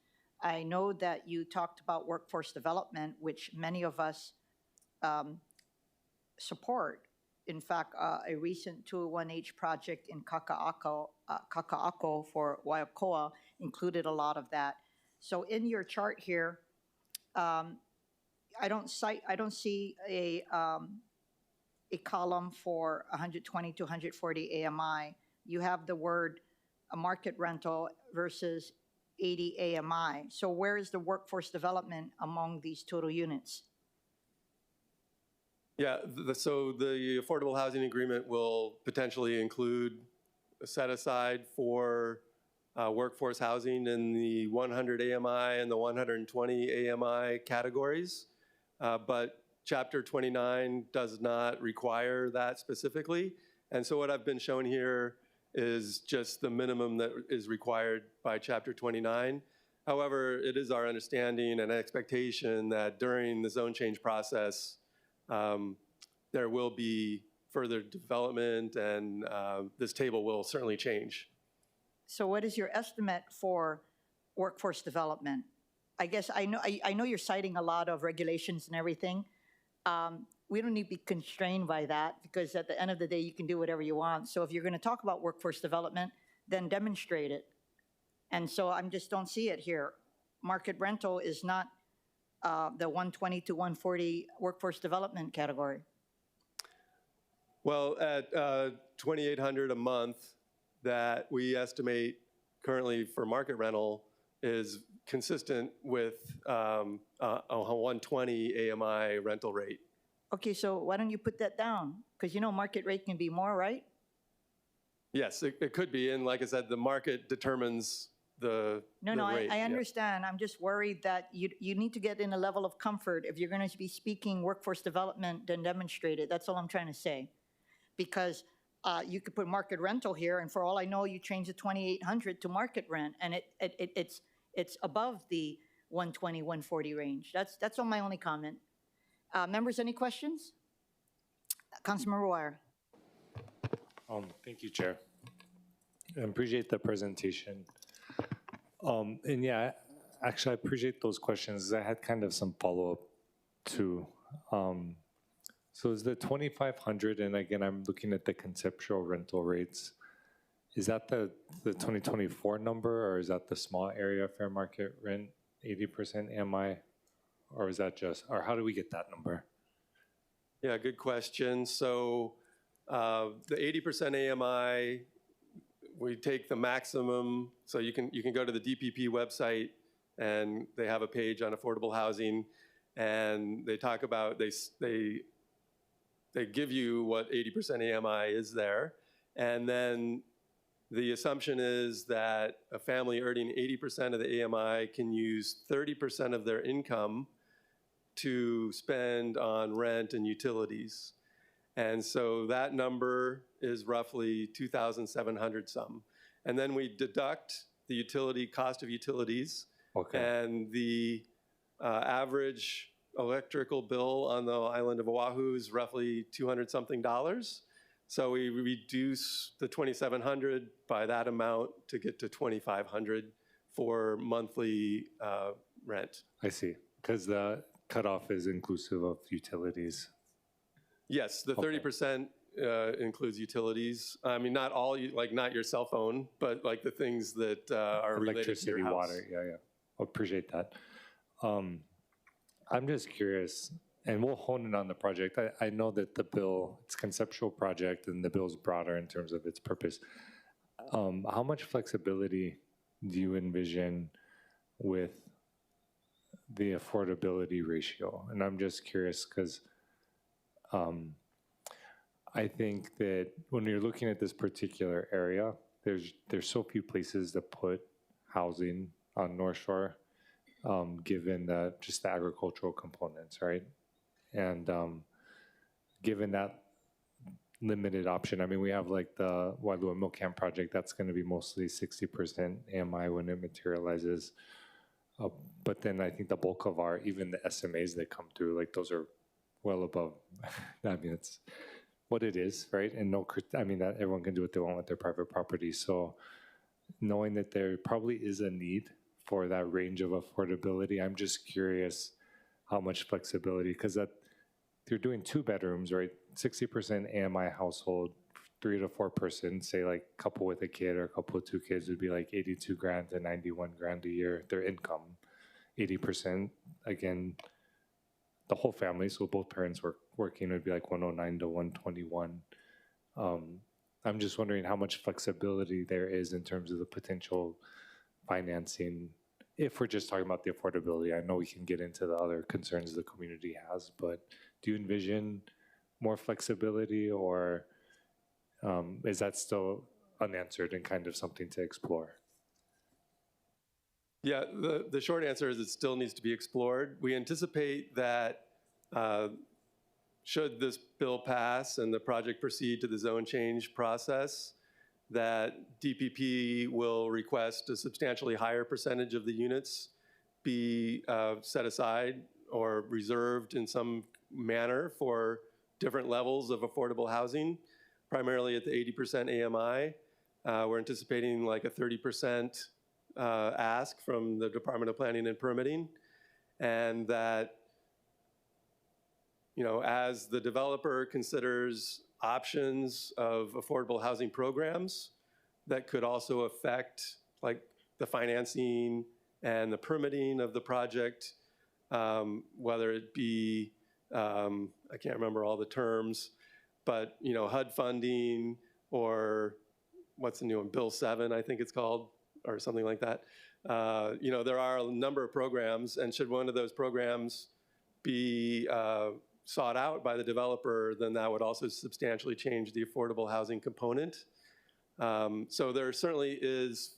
I know that you talked about workforce development, which many of us support. In fact, a recent 201H project in Kaka'ako for Waiakoa included a lot of that. So in your chart here, I don't see a column for 120 to 140 AMI. You have the word a market rental versus 80 AMI. So where is the workforce development among these total units? Yeah, so the affordable housing agreement will potentially include a set aside for workforce housing in the 100 AMI and the 120 AMI categories. But Chapter 29 does not require that specifically. And so what I've been shown here is just the minimum that is required by Chapter 29. However, it is our understanding and expectation that during the zone change process, there will be further development, and this table will certainly change. So what is your estimate for workforce development? I guess I know you're citing a lot of regulations and everything. We don't need to be constrained by that, because at the end of the day, you can do whatever you want. So if you're going to talk about workforce development, then demonstrate it. And so I just don't see it here. Market rental is not the 120 to 140 workforce development category. Well, at $2,800 a month that we estimate currently for market rental is consistent with a 120 AMI rental rate. Okay, so why don't you put that down? Because you know market rate can be more, right? Yes, it could be. And like I said, the market determines No, the rate. I yeah. understand. I'm just worried that you need to get in a level of comfort. If you're going to be speaking workforce development, then demonstrate it. That's all I'm trying to say. Because you could put market rental here, and for all I know, you change the 2,800 to market rent, and it's above the 120, 140 range. That's all my only comment. Members, any questions? Councilmember Weyer. Thank you, Chair. I appreciate the presentation. And yeah, actually, I appreciate those questions. I had kind of some follow-up too. So is the 2,500, and again, I'm looking at the conceptual rental rates, is that the 2024 number, or is that the small area fair market rent, 80% AMI, or is that just, or how do we get that number? Yeah, good question. So the 80% AMI, we take the maximum. So you can go to the DPP website, and they have a page on affordable housing, and they talk about they give you what 80% AMI is there, and then the assumption is that a family earning 80% of the AMI can use 30% of their income to spend on rent and utilities. And so that number is roughly 2,700 some. And then we deduct the utility cost of utilities, and the average electrical bill on the island of Oahu is roughly $200-something. So we reduce the 2,700 by that amount to get to 2,500 for monthly rent. I see, because the cutoff is inclusive of utilities. Yes, the 30% includes utilities. I mean, not all, like not your cell phone, but like the things that are related to your house. Water, yeah. Appreciate that. I'm just curious, and we'll hone in on the project. I know that the bill, it's a conceptual project, and the bill's broader in terms of its purpose. How much flexibility do you envision with the affordability ratio? And I'm just curious because I think that when you're looking at this particular area, there's so few places to put housing on North Shore, given just the agricultural components, right? And given that limited option, I mean, we have like the Wailua Milk Camp project, that's going to be mostly 60% AMI when it materializes. But then I think the bulk of even the SMAs that come through, like those are well above. I mean, it's what it is, right? And that everyone can do what they want with their private property. So knowing that there probably is a need for that range of affordability, I'm just curious how much flexibility, because that you're doing 2 bedrooms, right? 60% AMI household, 3 to 4 person, say like couple with a kid or a couple with 2 kids would be like 82 grand to 91 grand a year, their income. 80%, again, the whole family, so both parents working would be like 109 to 121. I'm just wondering how much flexibility there is in terms of the potential financing, if we're just talking about the affordability. I know we can get into the other concerns the community has, but do you envision more flexibility, or is that still unanswered and kind of something to explore? Yeah, the short answer is it still needs to be explored. We anticipate that should this bill pass and the project proceed to the zone change process, that DPP will request a substantially higher percentage of the units be set aside or reserved in some manner for different levels of affordable housing, primarily at the 80% AMI. We're anticipating like a 30% ask from the Department of Planning and Permitting, and that, as the developer considers options of affordable housing programs that could also affect like the financing and the permitting of the project, whether it be, I can't remember all the terms, but HUD funding, or what's the new one, Bill 7, I think it's called, or something like that. There are a number of programs, and should one of those programs be sought out by the developer, then that would also substantially change the affordable housing component. So there certainly is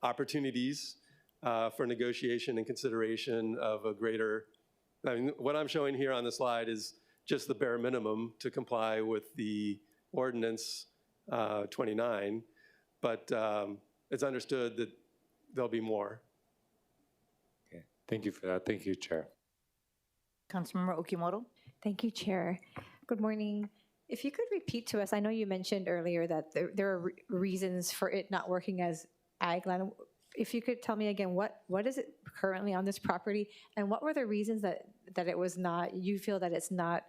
opportunities for negotiation and consideration of a greater, I mean, what I'm showing here on the slide is just the bare minimum to comply with the ordinance 29, but it's understood that there'll be more. Okay. Thank you for that. Thank you, Chair. Councilmember Okimoto. Thank you, Chair. Good morning. If you could repeat to us, I know you mentioned earlier that there are reasons for it not working as ag land. If you could tell me again, what is it currently on this property, and what were the reasons that it was not, you feel that it's not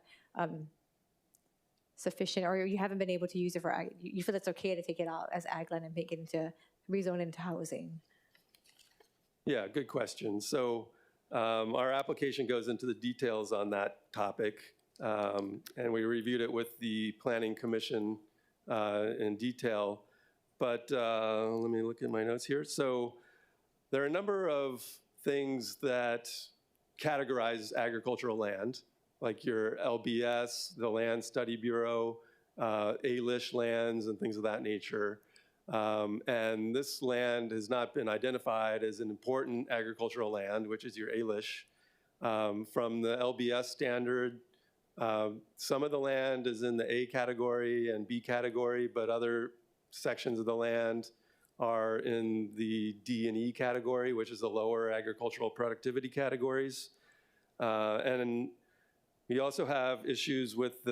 sufficient, or you haven't been able to use it for ag, you feel it's okay to take it out as ag land and make it into, rezone into housing? Yeah, good question. So our application goes into the details on that topic, and we reviewed it with the Planning Commission in detail. But let me look at my notes here. So there are a number of things that categorize agricultural land, like your LBS, the Land Study Bureau, ALISH lands, and things of that nature. And this land has not been identified as an important agricultural land, which is your ALISH. From the LBS standard, some of the land is in the A category and B category, but other sections of the land are in the D and E category, which is the lower agricultural productivity categories. And we also have issues with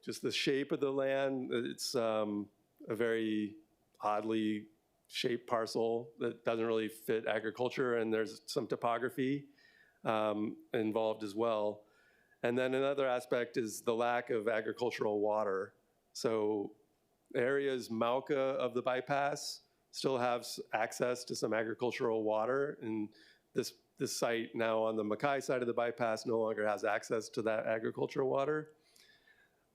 just the shape of the land. It's a very oddly shaped parcel that doesn't really fit agriculture, and there's some topography involved as well. And then another aspect is the lack of agricultural water. So areas Mauka of the bypass still have access to some agricultural water, and this site now on the Mackay side of the bypass no longer has access to that agricultural water.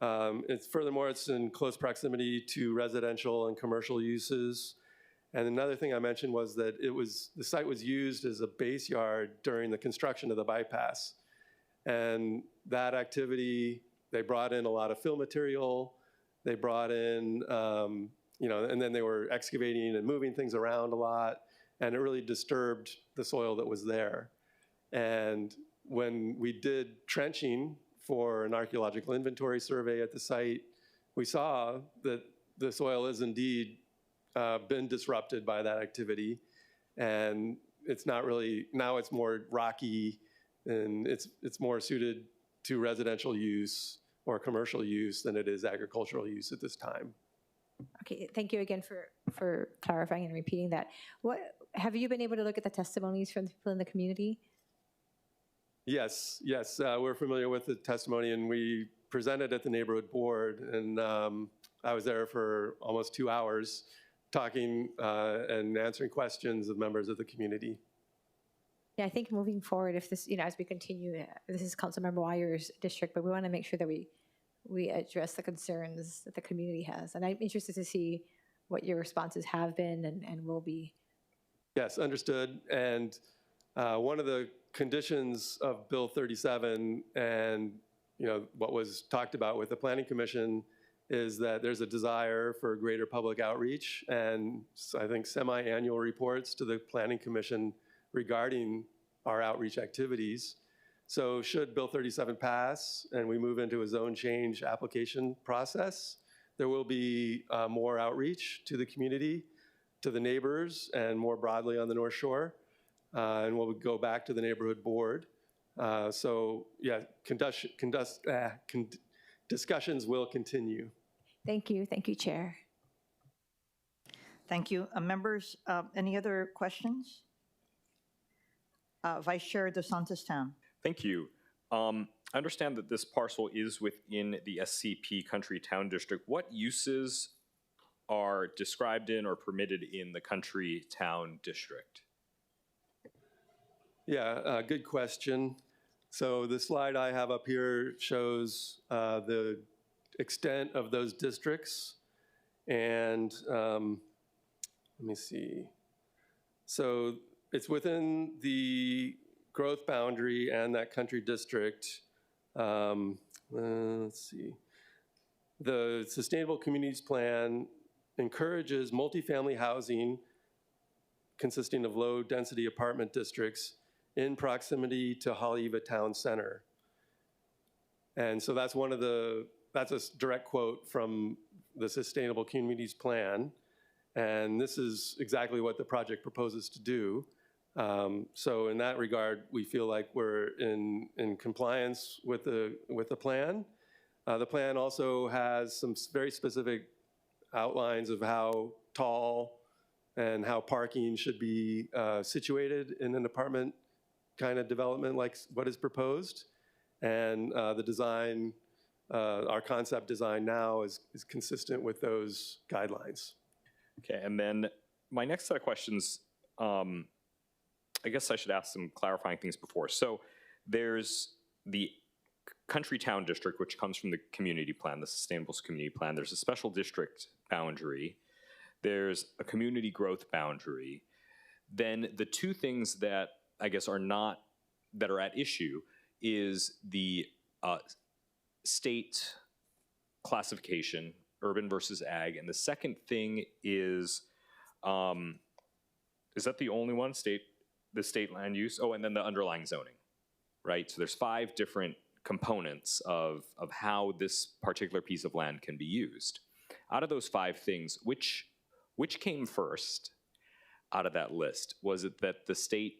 Furthermore, it's in close proximity to residential and commercial uses. And another thing I mentioned was that the site was used as a base yard during the construction of the bypass. And that activity, they brought in a lot of fill material. They brought in, and then they were excavating and moving things around a lot. And it really disturbed the soil that was there. And when we did trenching for an archaeological inventory survey at the site, we saw that the soil is indeed been disrupted by that activity. And it's not really, now it's more rocky, and it's more suited to residential use or commercial use than it is agricultural use at this time. Okay, thank you again for clarifying and repeating that. Have you been able to look at the testimonies from the people in the community? Yes, we're familiar with the testimony, and we presented at the neighborhood board, and I was there for almost 2 hours talking and answering questions of members of the community. Yeah, I think moving forward, if this, as we continue, this is Councilmember Weyer's district, but we want to make sure that we address the concerns that the community has. And I'm interested to see what your responses have been and will be. Yes, understood. And one of the conditions of Bill 37 and what was talked about with the Planning Commission is that there's a desire for greater public outreach, and I think semi-annual reports to the Planning Commission regarding our outreach activities. So should Bill 37 pass and we move into a zone change application process, there will be more outreach to the community, to the neighbors, and more broadly on the North Shore. And we'll go back to the neighborhood board. So yeah, discussions will continue. Thank you, Chair. Thank you. Members, any other questions? Vice Chair DeSantis-Tam. Thank you. I understand that this parcel is within the SCP Country Town District. What uses are described in or permitted in the Country Town District? Yeah, good question. So the slide I have up here shows the extent of those districts. And let me see. So it's within the growth boundary and that country district. Let's see. The Sustainable Communities Plan encourages multifamily housing consisting of low-density apartment districts in proximity to Haleiwa Town Center. And so that's that's a direct quote from the Sustainable Communities Plan. And this is exactly what the project proposes to do. So in that regard, we feel like we're in compliance with the plan. The plan also has some very specific outlines of how tall and how parking should be situated in an apartment kind of development like what is proposed. And the design, our concept design now is consistent with those guidelines. Okay, and then my next set of questions, I guess I should ask some clarifying things before. So there's the country town district, which comes from the community plan, the sustainable community plan. There's a special district boundary. There's a community growth boundary. Then the two things that I guess are not, that are at issue is the state classification, urban versus ag. And the second thing is that the only one, the state land use? Oh, and then the underlying zoning, right? So there's 5 different components of how this particular piece of land can be used. Out of those 5 things, which came first out of that list? Was it that the state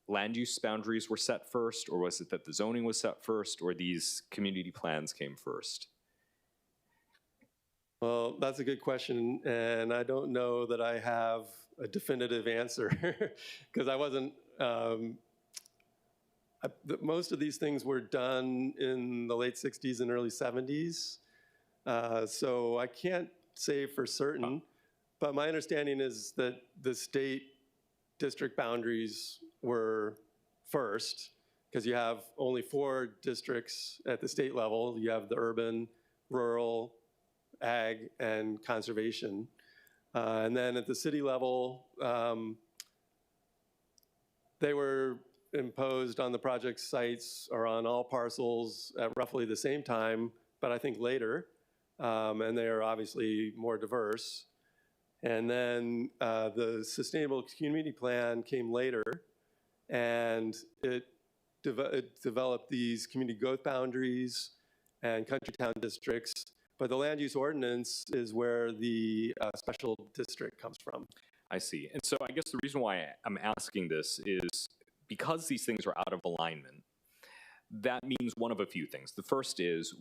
land use boundaries were set first, or was it that the zoning was set first, or these community plans came first? Well, that's a good question, and I don't know that I have a definitive answer because I wasn't, most of these things were done in the late 60s and early 70s, so I can't say for certain, but my understanding is that the state district boundaries were first because you have only 4 districts at the state level. You have the urban, rural, ag, and conservation. And then at the city level, they were imposed on the project sites or on all parcels at roughly the same time, but I think later, and they are obviously more diverse. And then the Sustainable Community Plan came later, and it developed these community growth boundaries and country town districts. But the land use ordinance is where the special district comes from. I see. And so I guess the reason why I'm asking this is because these things are out of alignment, that means one of a few things. The first is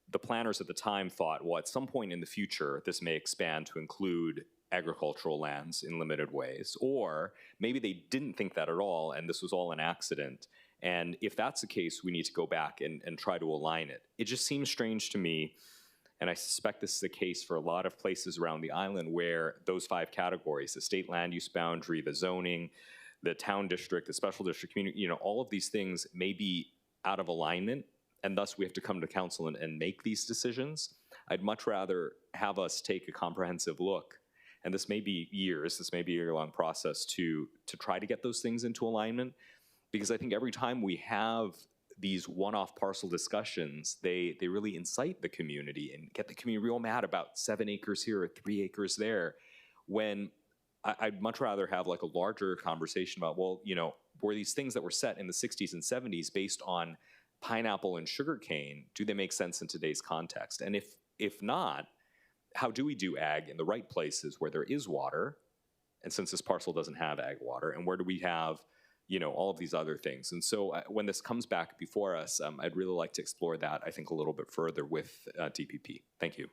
the planners at the time thought, well, at some point in the future, this may expand to include agricultural lands in limited ways. Or maybe they didn't think that at all, and this was all an accident. And if that's the case, we need to go back and try to align it. It just seems strange to me, and I suspect this is the case for a lot of places around the island where those 5 categories, the state land use boundary, the zoning, the town district, the special district community, all of these things may be out of alignment, and thus we have to come to council and make these decisions. I'd much rather have us take a comprehensive look, and this may be years, this may be a year-long process to try to get those things into alignment, because I think every time we have these one-off parcel discussions, they really incite the community and get the community real mad about 7 acres here or 3 acres there, when I'd much rather have like a larger conversation about, well, were these things that were set in the 60s and 70s based on pineapple and sugarcane, do they make sense in today's context? And if not, how do we do ag in the right places where there is water? And since this parcel doesn't have ag water, and where do we have all of these other things? And so when this comes back before us, I'd really like to explore that, I think, a little bit further with DPP. Thank you.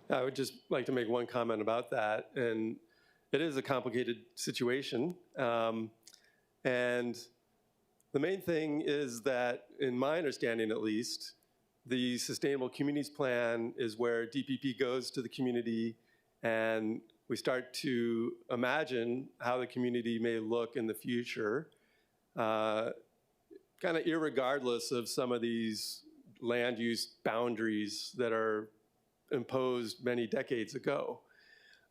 I would just like to make one comment about that. And it is a complicated situation. And the main thing is that, in my understanding at least, the Sustainable Communities Plan is where DPP goes to the community and we start to imagine how the community may look in the future, kind of irregardless of some of these land use boundaries that are imposed many decades ago.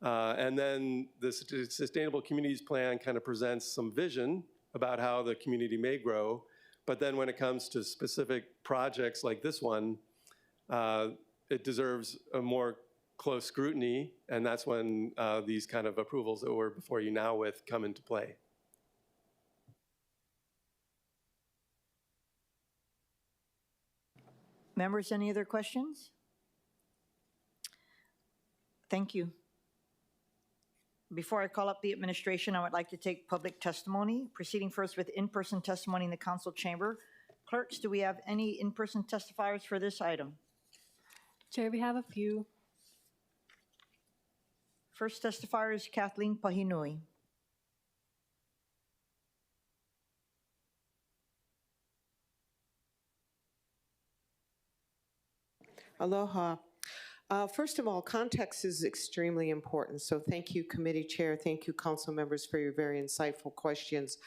And then the Sustainable Communities Plan kind of presents some vision about how the community may grow. But then when it comes to specific projects like this one, it deserves a more close scrutiny, and that's when these kind of approvals that we're before you now with come into play. Members, any other questions? Thank you. Before I call up the administration, I would like to take public testimony, proceeding first with in-person testimony in the council chamber. Clerks, do we have any in-person testifiers for this item? Chair, we have a few. First testifier is Kathleen Pahinui. Aloha. First of all, context is extremely important. So thank you, committee chair. Thank you, council members, for your very insightful questions.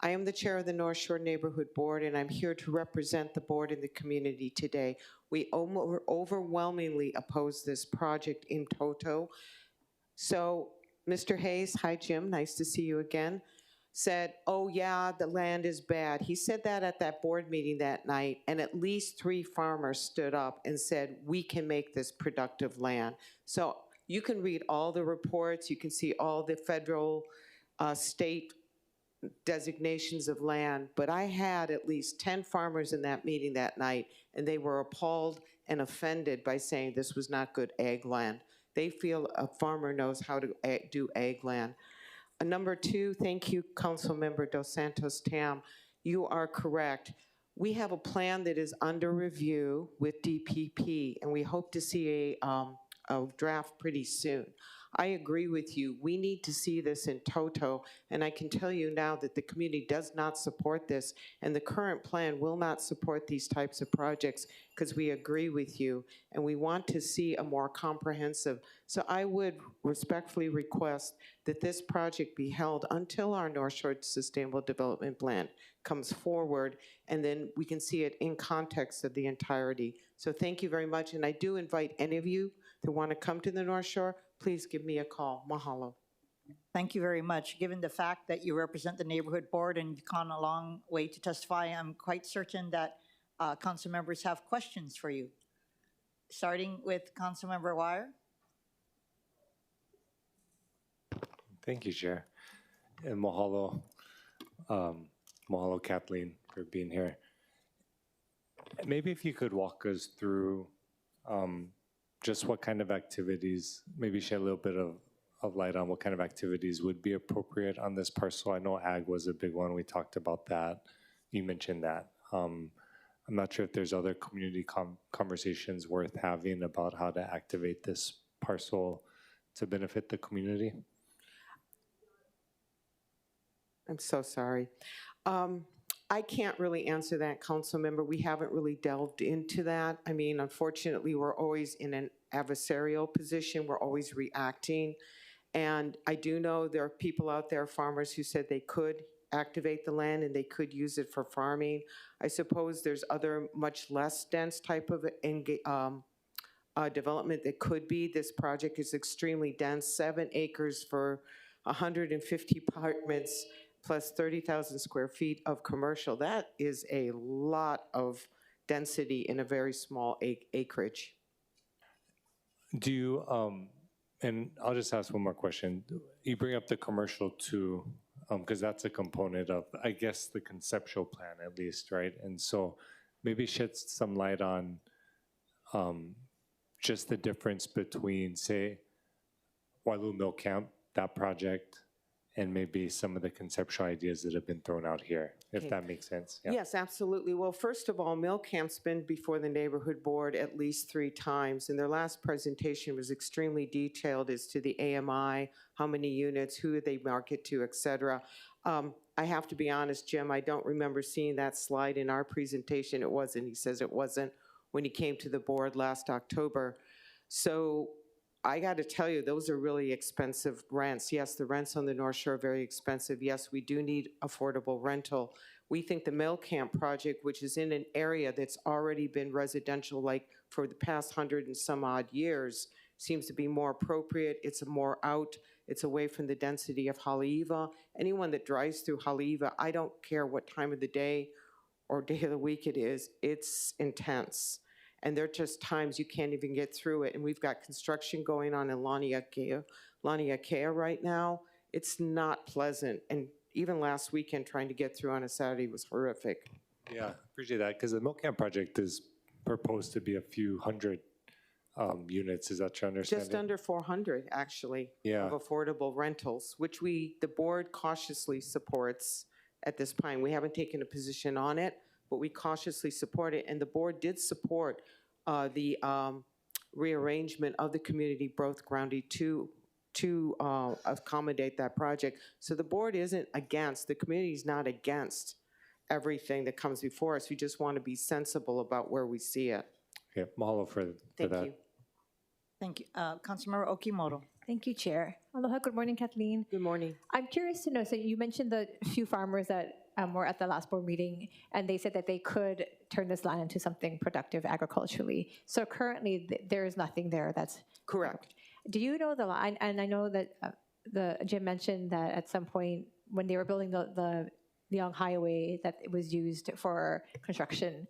I am the chair of the North Shore Neighborhood Board, and I'm here to represent the board and the community today. We overwhelmingly oppose this project in toto. So Mr. Hayes, hi Jim, nice to see you again, said, oh yeah, the land is bad. He said that at that board meeting that night, and at least 3 farmers stood up and said, we can make this productive land. So you can read all the reports, you can see all the federal, state designations of land, but I had at least 10 farmers in that meeting that night, and they were appalled and offended by saying this was not good ag land. They feel a farmer knows how to do ag land. Number 2, thank you, Councilmember Dos Santos Tam. You are correct. We have a plan that is under review with DPP, and we hope to see a draft pretty soon. I agree with you. We need to see this in toto, and I can tell you now that the community does not support this, and the current plan will not support these types of projects because we agree with you, and we want to see a more comprehensive. So I would respectfully request that this project be held until our North Shore Sustainable Development Plan comes forward, and then we can see it in context of the entirety. So thank you very much, and I do invite any of you that want to come to the North Shore, please give me a call. Mahalo. Thank you very much. Given the fact that you represent the neighborhood board and you've gone a long way to testify, I'm quite certain that council members have questions for you. Starting with Councilmember Weyer. Thank you, Chair. And mahalo, mahalo Kathleen for being here. Maybe if you could walk us through just what kind of activities, maybe shed a little bit of light on what kind of activities would be appropriate on this parcel. I know ag was a big one. We talked about that. You mentioned that. I'm not sure if there's other community conversations worth having about how to activate this parcel to benefit the community. I'm so sorry. I can't really answer that, council member. We haven't really delved into that. I mean, unfortunately, we're always in an adversarial position. We're always reacting. And I do know there are people out there, farmers, who said they could activate the land and they could use it for farming. I suppose there's other much less dense type of development that could be. This project is extremely dense, 7 acres for 150 apartments, plus 30,000 square feet of commercial. That is a lot of density in a very small acreage. Do you, and I'll just ask one more question. You bring up the commercial too, because that's a component of, I guess, the conceptual plan at least, right? And so maybe shed some light on just the difference between, say, Wailu Mill Camp, that project, and maybe some of the conceptual ideas that have been thrown out here, if that makes sense. Yeah. Yes, absolutely. Well, first of all, Mill Camp's been before the neighborhood board at least 3 times, and their last presentation was extremely detailed as to the AMI, how many units, who they market to, et cetera. I have to be honest, Jim, I don't remember seeing that slide in our presentation. It wasn't, he says it wasn't when he came to the board last October. So I got to tell you, those are really expensive rents. Yes, the rents on the North Shore are very expensive. Yes, we do need affordable rental. We think the Mill Camp project, which is in an area that's already been residential like for the past 100 and some odd years, seems to be more appropriate. It's more out. It's away from the density of Haleiwa. Anyone that drives through Haleiwa, I don't care what time of the day or day of the week it is, it's intense. and there are just times you can't even get through it. And we've got construction going on in Laniakea right now. It's not pleasant. And even last weekend, trying to get through on a Saturday was horrific. Yeah, appreciate that, because the milk can project is proposed to be a few hundred units. Is that your understanding? Just under 400, actually, Yeah. of affordable rentals, which the board cautiously supports at this point. We haven't taken a position on it, but we cautiously support it. And the board did support the rearrangement of the community growth grounding to accommodate that project. So the board isn't against, the community's not against everything that comes before us. We just want to be sensible about where we see it. Yeah, mahalo for Thank that. you. Thank you. Councilmember Okimoto. Thank you, Chair. Aloha, good morning, Kathleen. Good morning. I'm curious to know, so you mentioned the few farmers that were at the last board meeting, and they said that they could turn this land into something productive agriculturally. So currently, there is nothing there that's... Correct. Do you know the line? And I know that Jim mentioned that at some point when they were building the Young Highway, that it was used for construction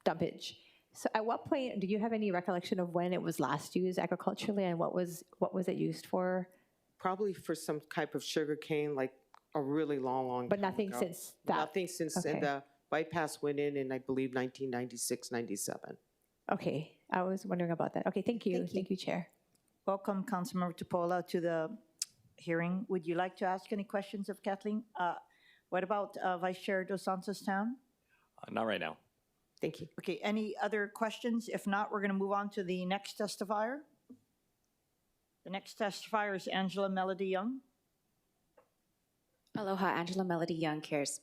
dumpage. So at what point, do you have any recollection of when it was last used agriculturally, and what was it used for? Probably for some type of sugar cane, like a really long But time nothing ago. since that? Nothing since Okay. the bypass went in I believe 1996, 97. Okay, I was wondering about that. Okay, thank you. Thank you, Chair. Welcome, Councilmember Tupola, to the hearing. Would you like to ask any questions of Kathleen? What about Vice Chair Dos Santos Tam? Not right now. Thank you. Okay, any other questions? If not, we're going to move on to the next testifier. The next testifier is Angela Melody Young. Aloha, Angela Melody Young cares.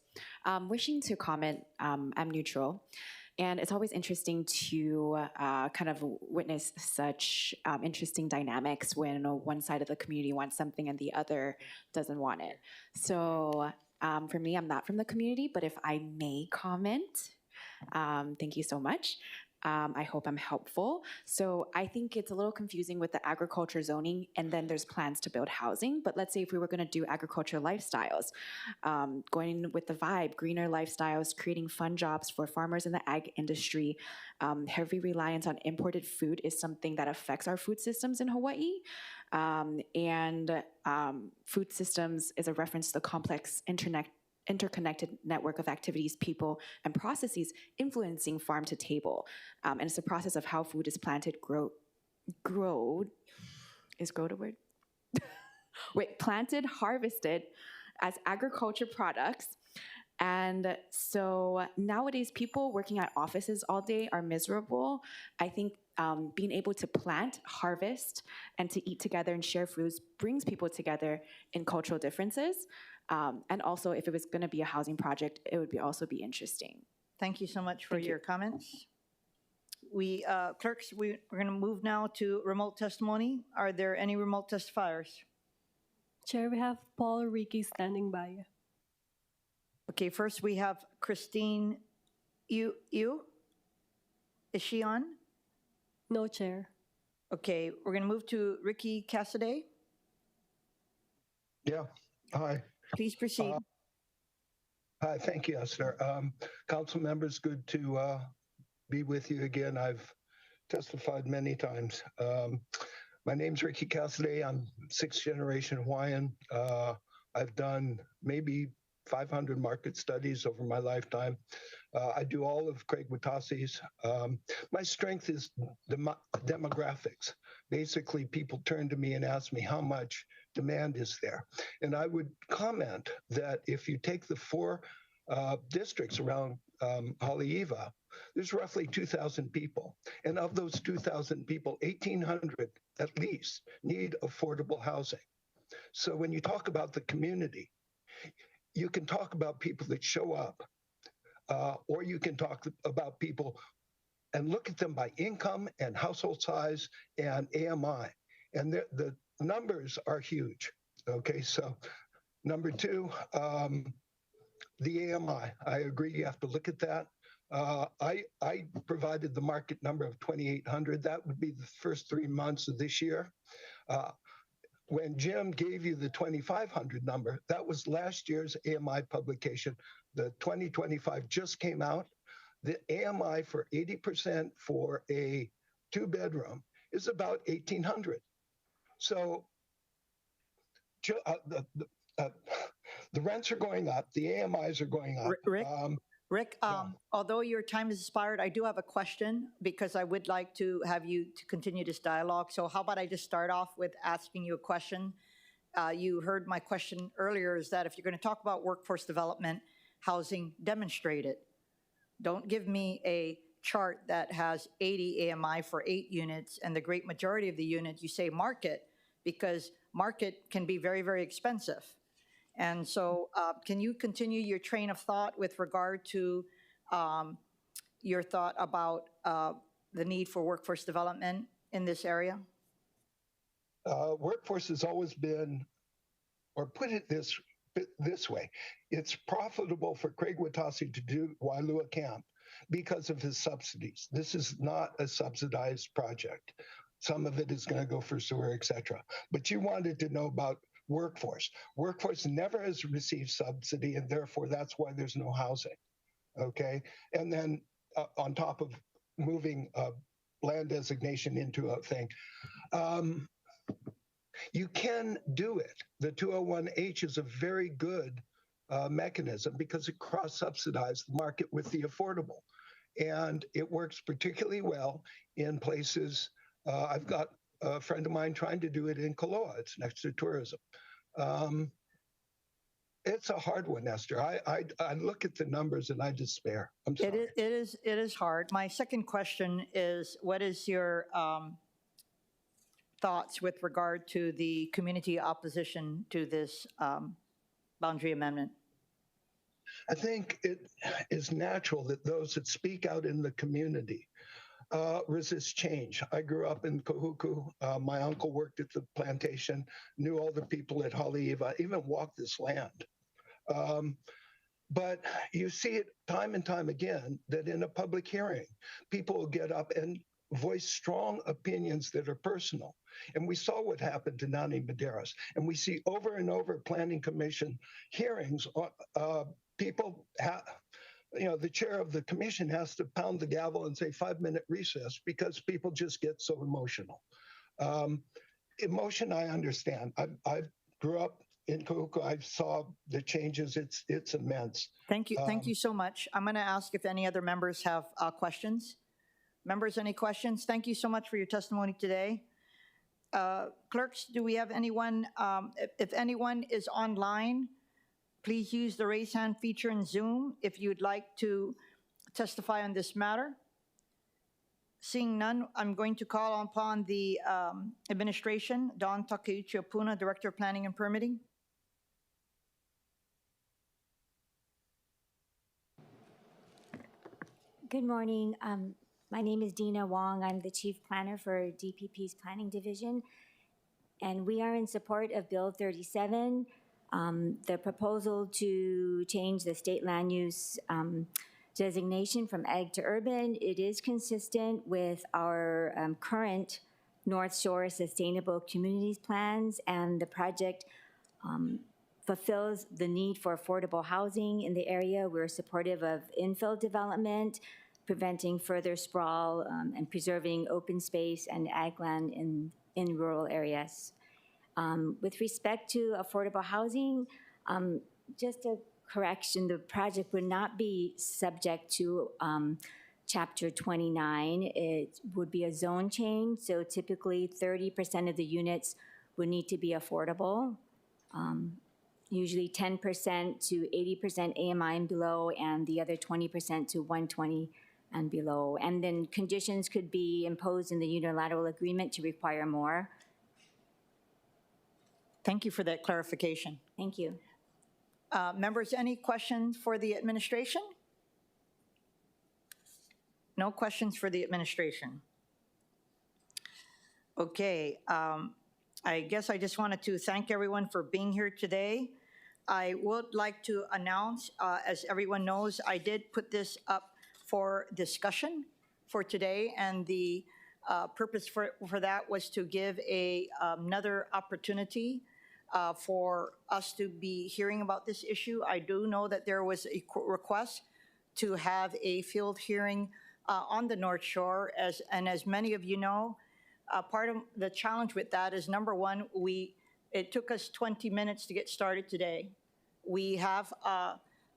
Wishing to comment, I'm neutral. And it's always interesting to kind of witness such interesting dynamics when one side of the community wants something and the other doesn't want it. So for me, I'm not from the community, but if I may comment, thank you so much. I hope I'm helpful. So I think it's a little confusing with the agriculture zoning, and then there's plans to build housing. But let's say if we were going to do agriculture lifestyles, going with the vibe, greener lifestyles, creating fun jobs for farmers in the ag industry. Heavy reliance on imported food is something that affects our food systems in Hawaii. Food systems is a reference to the complex interconnected network of activities, people, and processes influencing farm to table. And it's a process of how food is planted, is grow a word? Wait, planted, harvested as agriculture products. And so nowadays, people working at offices all day are miserable. I think being able to plant, harvest, and to eat together and share foods brings people together in cultural differences. And also, if it was going to be a housing project, it would also be interesting. Thank you so much for your comments. Clerks, we're going to move now to remote testimony. Are there any remote testifiers? Chair, we have Paul Ricky standing by. Okay, first we have Christine Yu. Is she on? No, Chair. Okay, we're going to move to Ricky Cassidy. Yeah, hi. Please proceed. Hi, thank you, Esther. Council members, good to be with you again. I've testified many times. My name's Ricky Cassidy. I'm sixth generation Hawaiian. I've done maybe 500 market studies over my lifetime. I do all of Craig Watasi's. My strength is demographics. Basically, people turn to me and ask me how much demand is there. And I would comment that if you take the four districts around Haleiwa, there's roughly 2,000 people. And of those 2,000 people, 1,800 at least need affordable housing. So when you talk about the community, you can talk about people that show up, or you can talk about people and look at them by income and household size and AMI. And the numbers are huge. Okay, so number two, the AMI. I agree, you have to look at that. I provided the market number of 2,800. That would be the first 3 months of this year. When Jim gave you the 2,500 number, that was last year's AMI publication. The 2025 just came out. the AMI for 80% for a 2-bedroom is about 1,800. So the rents are going up, the AMIs are going up. Rick, although your time has expired, I do have a question because I would like to have you to continue this dialogue. So how about I just start off with asking you a question? You heard my question earlier, is that if you're going to talk about workforce development, housing, demonstrate it. Don't give me a chart that has 80 AMI for 8 units and the great majority of the units you say market, because market can be very, very expensive. And so can you continue your train of thought with regard to your thought about the need for workforce development in this area? Workforce has always been, or put it this way, it's profitable for Craig Watasi to do Wailua Camp because of his subsidies. This is not a subsidized project. Some of it is going to go for sewer, et cetera. But you wanted to know about workforce. Workforce never has received subsidy, and therefore that's why there's no housing, okay? And then on top of moving land designation into a thing, you can do it. The 201H is a very good mechanism because it cross-subsidizes the market with the affordable. And it works particularly well in places. I've got a friend of mine trying to do it in Kaloa. It's next to tourism. It's a hard one, Esther. I look at the numbers and I despair. I'm sorry. It is hard. My second question is, what is your thoughts with regard to the community opposition to this boundary amendment? I think it is natural that those that speak out in the community resist change. I grew up in Kahuku. My uncle worked at the plantation, knew all the people at Haleiwa, even walked this land. But you see it time and time again that in a public hearing, people will get up and voice strong opinions that are personal. And we saw what happened to Nani Medeiros. And we see over and over planning commission hearings, people the chair of the commission has to pound the gavel and say 5-minute recess because people just get so emotional. Emotion, I understand. I grew up in Kahuku. I saw the changes. It's immense. Thank you. Thank you so much. I'm going to ask if any other members have questions. Members, any questions? Thank you so much for your testimony today. Clerks, do we have anyone? If anyone is online, please use the raise hand feature in Zoom if you'd like to testify on this matter. Seeing none, I'm going to call upon the administration, Dawn Takeuchi Opuna, Director of Planning and Permitting. Good morning. My name is Dina Wong. I'm the Chief Planner for DPP's Planning Division, and we are in support of Bill 37. The proposal to change the state land use designation from ag to urban, it is consistent with our current North Shore Sustainable Communities plans, and the project fulfills the need for affordable housing in the area. We're supportive of infill development, preventing further sprawl, and preserving open space and ag land in rural areas. With respect to affordable housing, just a correction, the project would not be subject to Chapter 29. It would be a zone change, so typically 30% of the units would need to be affordable, usually 10% to 80% AMI and below, and the other 20% to 120 and below. And then conditions could be imposed in the unilateral agreement to require more. Thank you for that clarification. Thank you. Members, any questions for the administration? No questions for the administration. Okay, I guess I just wanted to thank everyone for being here today. I would like to announce, as everyone knows, I did put this up for discussion for today, and the purpose for that was to give another opportunity for us to be hearing about this issue. I do know that there was a request to have a field hearing on the North Shore. And as many of you know, part of the challenge with that is, number one, it took us 20 minutes to get started today. We have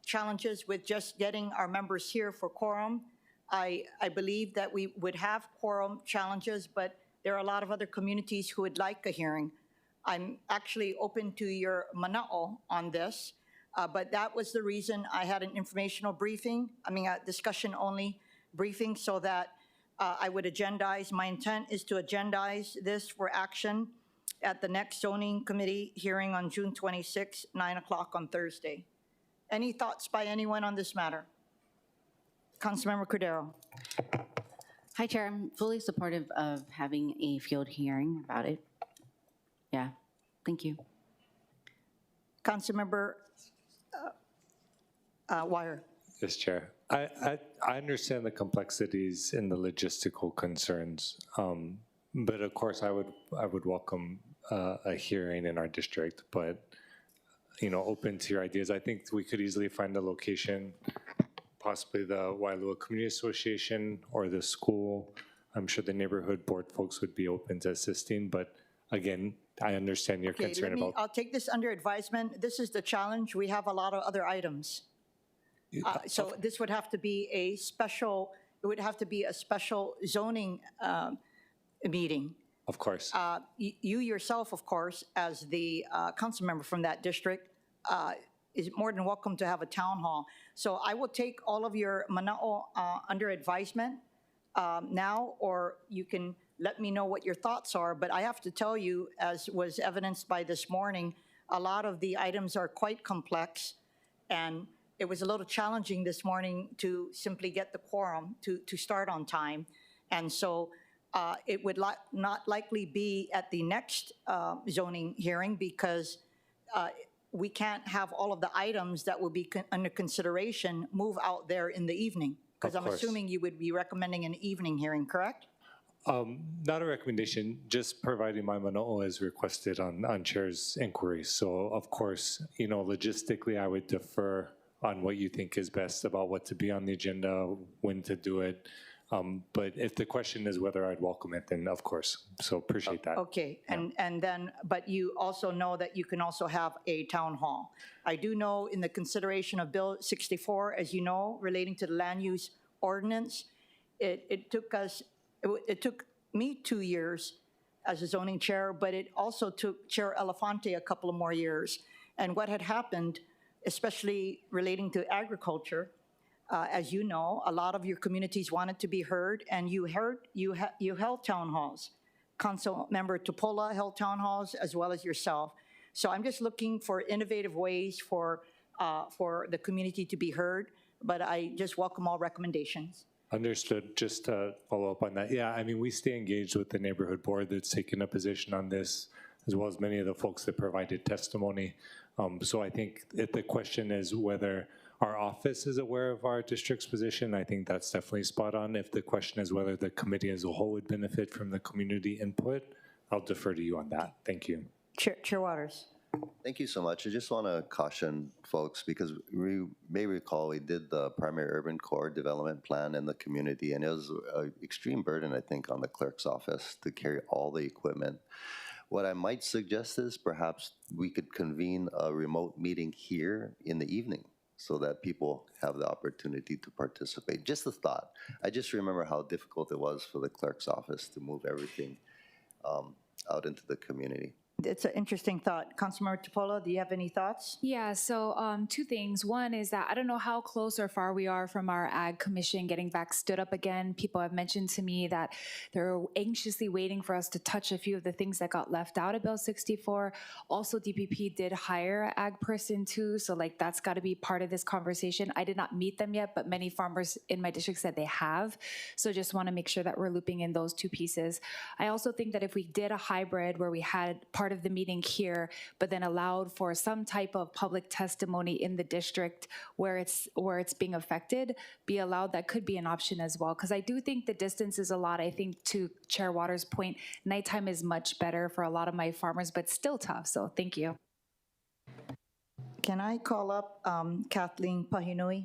challenges with just getting our members here for quorum. I believe that we would have quorum challenges, but there are a lot of other communities who would like a hearing. I'm actually open to your mana'o on this, but that was the reason I had an informational briefing, a discussion-only briefing, so that I would agendize. My intent is to agendize this for action at the next zoning committee hearing on June 26, 9 o'clock on Thursday. Any thoughts by anyone on this matter? Councilmember Cordero. Hi, Chair. I'm fully supportive of having a field hearing about it. Yeah, thank you. Councilmember Weyer. Yes, Chair. I understand the complexities and the logistical concerns, but of course I would welcome a hearing in our district. But open to your ideas. I think we could easily find a location, possibly the Waialua Community Association or the school. I'm sure the neighborhood board folks would be open to assisting. But again, I understand your concern about. I'll take this under advisement. This is the challenge. We have a lot of other items. So this would have to be a special, it would have to be a special zoning meeting. Of course. You yourself, of course, as the council member from that district, is more than welcome to have a town hall. So I will take all of your mana'o under advisement now, or you can let me know what your thoughts are. But I have to tell you, as was evidenced by this morning, a lot of the items are quite complex, and it was a little challenging this morning to simply get the quorum to start on time. And so it would not likely be at the next zoning hearing, because we can't have all of the items that will be under consideration move out there in the evening. Because I'm assuming you would be recommending an evening hearing, correct? Not a recommendation, just providing my mana'o as requested on Chair's inquiry. So of course, logistically, I would defer on what you think is best about what to be on the agenda, when to do it. But if the question is whether I'd welcome it, then of course. So appreciate that. Okay, and then, but you also know that you can also have a town hall. I do know in the consideration of Bill 64, as you know, relating to the land use ordinance, it took me 2 years as a zoning chair, but it also took Chair Elefante a couple of more years. And what had happened, especially relating to agriculture, as you know, a lot of your communities wanted to be heard, and you held town halls. Councilmember Tupola held town halls, as well as yourself. So I'm just looking for innovative ways for the community to be heard, but I just welcome all recommendations. Understood. Just to follow up on that. Yeah, we stay engaged with the neighborhood board that's taken a position on this, as well as many of the folks that provided testimony. So I think if the question is whether our office is aware of our district's position, I think that's definitely spot on. If the question is whether the committee as a whole would benefit from the community input, I'll defer to you on that. Thank you. Chair Waters. Thank you so much. I just want to caution folks, because we may recall we did the primary urban core development plan in the community, and it was an extreme burden, I think, on the clerk's office to carry all the equipment. What I might suggest is perhaps we could convene a remote meeting here in the evening so that people have the opportunity to participate. Just a thought. I just remember how difficult it was for the clerk's office to move everything out into the community. It's an interesting thought. Councilmember Tupola, do you have any thoughts? Yeah, so two things. One is that I don't know how close or far we are from our Ag Commission getting back stood up again. People have mentioned to me that they're anxiously waiting for us to touch a few of the things that got left out of Bill 64. Also, DPP did hire an ag person too, so that's got to be part of this conversation. I did not meet them yet, but many farmers in my district said they have. So just want to make sure that we're looping in those two pieces. I also think that if we did a hybrid where we had part of the meeting here, but then allowed for some type of public testimony in the district where it's being affected, be allowed, that could be an option as well. Because I do think the distance is a lot. I think, to Chair Waters' point, nighttime is much better for a lot of my farmers, but still tough. So thank you. Can I call up Kathleen Pahinui?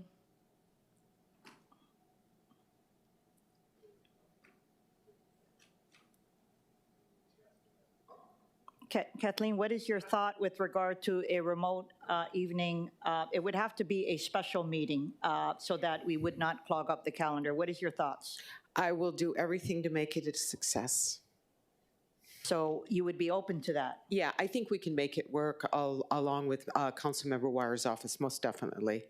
Kathleen, what is your thought with regard to a remote evening? It would have to be a special meeting so that we would not clog up the calendar. What is your thoughts? I will do everything to make it a success. So you would be open to that? Yeah, I think we can make it work along with Councilmember Weyer's office, most definitely.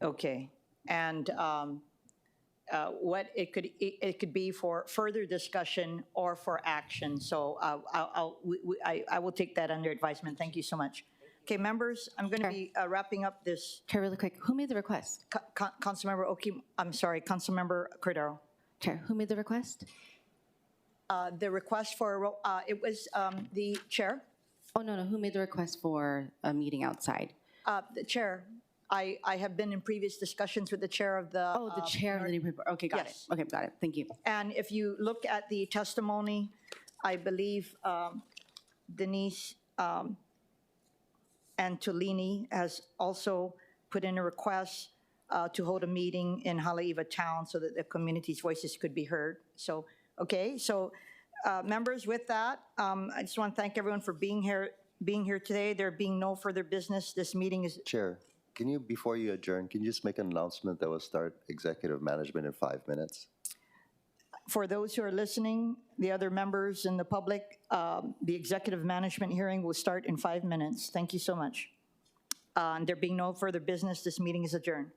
Okay. And what it could be for further discussion or for action. So I will take that under advisement. Thank you so much. Okay, members, I'm going to be wrapping up this. Chair, really quick, who made the request? Councilmember Councilmember Cordero. Chair, who made the request? The request for, it was the chair. Oh, no, who made the request for a meeting outside? The chair. I have been in previous discussions with the chair of the. Oh, the chair of the, okay, got it. Okay, got it, thank you. And if you look at the testimony, I believe Denise Antolini has also put in a request to hold a meeting in Haleiwa town so that the community's voices could be heard. So, okay, so members, with that, I just want to thank everyone for being here today. There being no further business, this meeting is. Chair, can you, before you adjourn, can you just make an announcement that will start executive management in 5 minutes? For those who are listening, the other members and the public, the executive management hearing will start in 5 minutes. Thank you so much. And there being no further business, this meeting is adjourned.